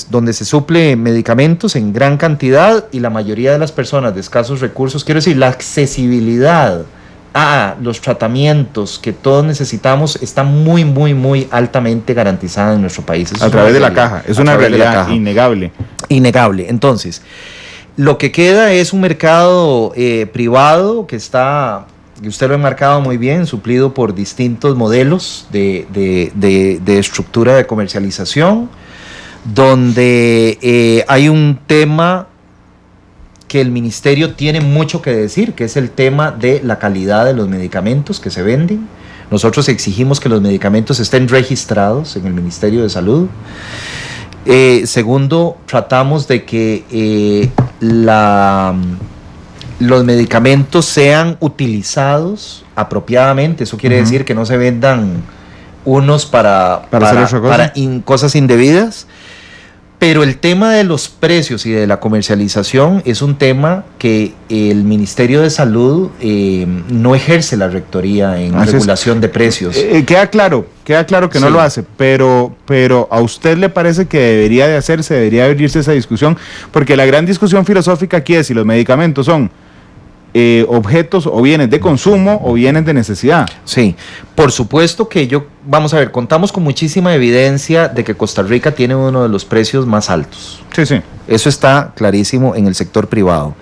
[SPEAKER 2] donde se suple medicamentos en gran cantidad, y la mayoría de las personas de escasos recursos, quiero decir, la accesibilidad a los tratamientos que todos necesitamos está muy, muy, muy altamente garantizada en nuestro país.
[SPEAKER 1] A través de la caja, es una realidad innegable.
[SPEAKER 2] Innegable. Entonces, lo que queda es un mercado privado que está usted lo ha marcado muy bien, suplido por distintos modelos de estructura de comercialización, donde hay un tema que el ministerio tiene mucho que decir, que es el tema de la calidad de los medicamentos que se venden. Nosotros exigimos que los medicamentos estén registrados en el Ministerio de Salud. Segundo, tratamos de que los medicamentos sean utilizados apropiadamente. Eso quiere decir que no se vendan unos para cosas indebidas. Pero el tema de los precios y de la comercialización es un tema que el Ministerio de Salud no ejerce la rectoría en regulación de precios.
[SPEAKER 1] Queda claro que no lo hace, pero ¿a usted le parece que debería de hacerse, debería abrirse esa discusión? Porque la gran discusión filosófica aquí es si los medicamentos son objetos o bienes de consumo o bienes de necesidad.
[SPEAKER 2] Sí, por supuesto que vamos a ver, contamos con muchísima evidencia de que Costa Rica tiene uno de los precios más altos.
[SPEAKER 1] Sí.
[SPEAKER 2] Eso está clarísimo en el sector privado.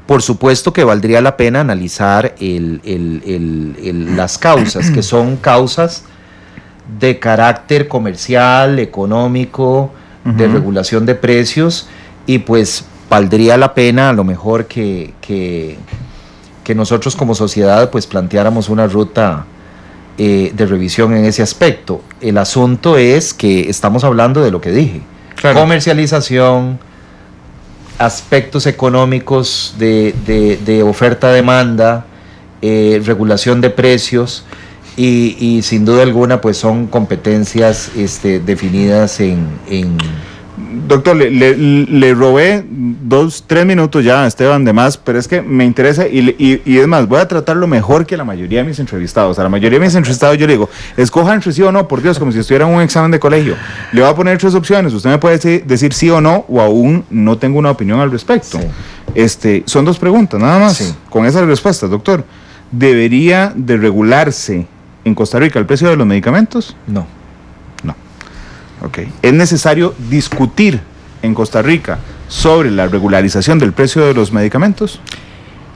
[SPEAKER 2] Por supuesto que valdría la pena analizar las causas, que son causas de carácter comercial, económico, de regulación de precios, y pues valdría la pena a lo mejor que nosotros como sociedad pues planteáramos una ruta de revisión en ese aspecto. El asunto es que estamos hablando de lo que dije, claro. Comercialización, aspectos económicos de oferta-demanda, regulación de precios y sin duda alguna pues son competencias definidas en
[SPEAKER 1] Doctor, le robé 2-3 minutos ya a Esteban de más, pero es que me interesa y es más, voy a tratarlo mejor que la mayoría de mis entrevistados. A la mayoría de mis entrevistados yo le digo, escoja entre sí o no, por Dios, como si estuviera en un examen de colegio. Le voy a poner 3 opciones, usted me puede decir sí o no, o aún no tengo una opinión al respecto. Sí. Son 2 preguntas, nada más. Sí. Con esas respuestas, doctor, ¿debería de regularse en Costa Rica el precio de los medicamentos?
[SPEAKER 2] No.
[SPEAKER 1] Okay. ¿Es necesario discutir en Costa Rica sobre la regularización del precio de los medicamentos?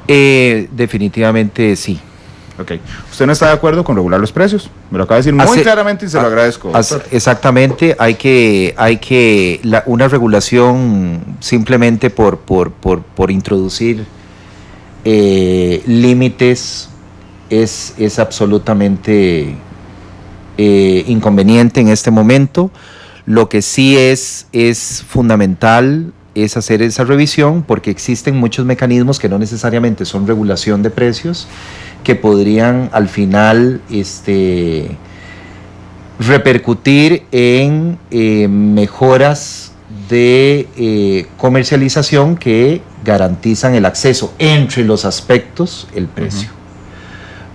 [SPEAKER 2] Definitivamente sí.
[SPEAKER 1] Okay. ¿Usted no está de acuerdo con regular los precios? Me lo acaba de decir muy claramente y se lo agradezco.
[SPEAKER 2] Exactamente, hay que una regulación simplemente por introducir límites es absolutamente inconveniente en este momento. Lo que sí es fundamental es hacer esa revisión, porque existen muchos mecanismos que no necesariamente son regulación de precios, que podrían al final repercutir en mejoras de comercialización que garantizan el acceso, entre los aspectos, el precio.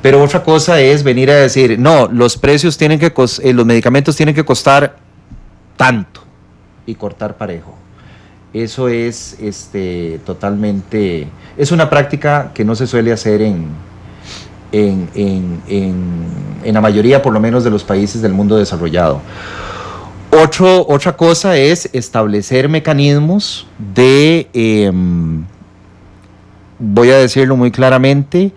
[SPEAKER 2] Pero otra cosa es venir a decir, no, los precios los medicamentos tienen que costar tanto y cortar parejo. Eso es totalmente, es una práctica que no se suele hacer en la mayoría, por lo menos, de los países del mundo desarrollado. Otra cosa es establecer mecanismos voy a decirlo muy claramente,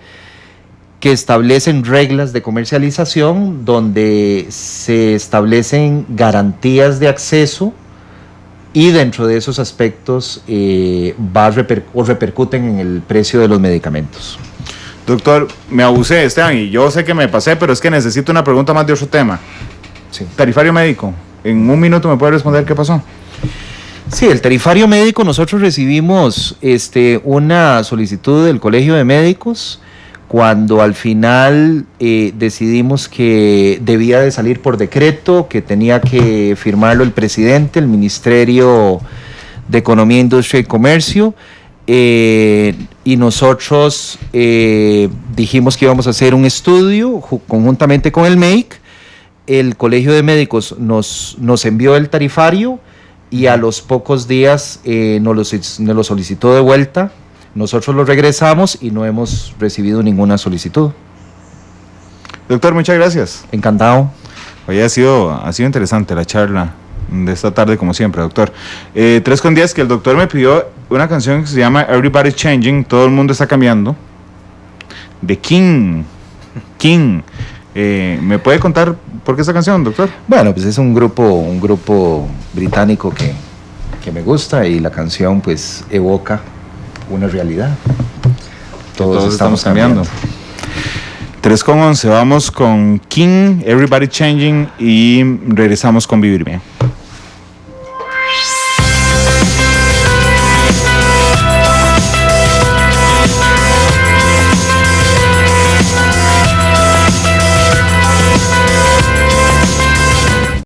[SPEAKER 2] que establecen reglas de comercialización donde se establecen garantías de acceso y dentro de esos aspectos repercuten en el precio de los medicamentos.
[SPEAKER 1] Doctor, me abusé, Esteban, y yo sé que me pasé, pero es que necesito una pregunta más de otro tema.
[SPEAKER 2] Sí.
[SPEAKER 1] Tarifario médico, ¿en un minuto me puede responder qué pasó?
[SPEAKER 2] Sí, el tarifario médico, nosotros recibimos una solicitud del Colegio de Médicos cuando al final decidimos que debía de salir por decreto, que tenía que firmarlo el presidente, el Ministerio de Economía, Industria y Comercio, y nosotros dijimos que íbamos a hacer un estudio conjuntamente con el MEIC. El Colegio de Médicos nos envió el tarifario y a los pocos días nos lo solicitó de vuelta. Nosotros lo regresamos y no hemos recibido ninguna solicitud.
[SPEAKER 1] Doctor, muchas gracias.
[SPEAKER 2] Encantado.
[SPEAKER 1] Hoy ha sido interesante la charla de esta tarde, como siempre, doctor. 3:10, que el doctor me pidió una canción que se llama Everybody's Changing, todo el mundo está cambiando. de King. ¿Me puede contar por qué esta canción, doctor?
[SPEAKER 2] Bueno, pues es un grupo británico que me gusta, y la canción pues evoca una realidad. Todos estamos cambiando.
[SPEAKER 1] 3:11, vamos con King, Everybody Changing, y regresamos con Vivir Bien.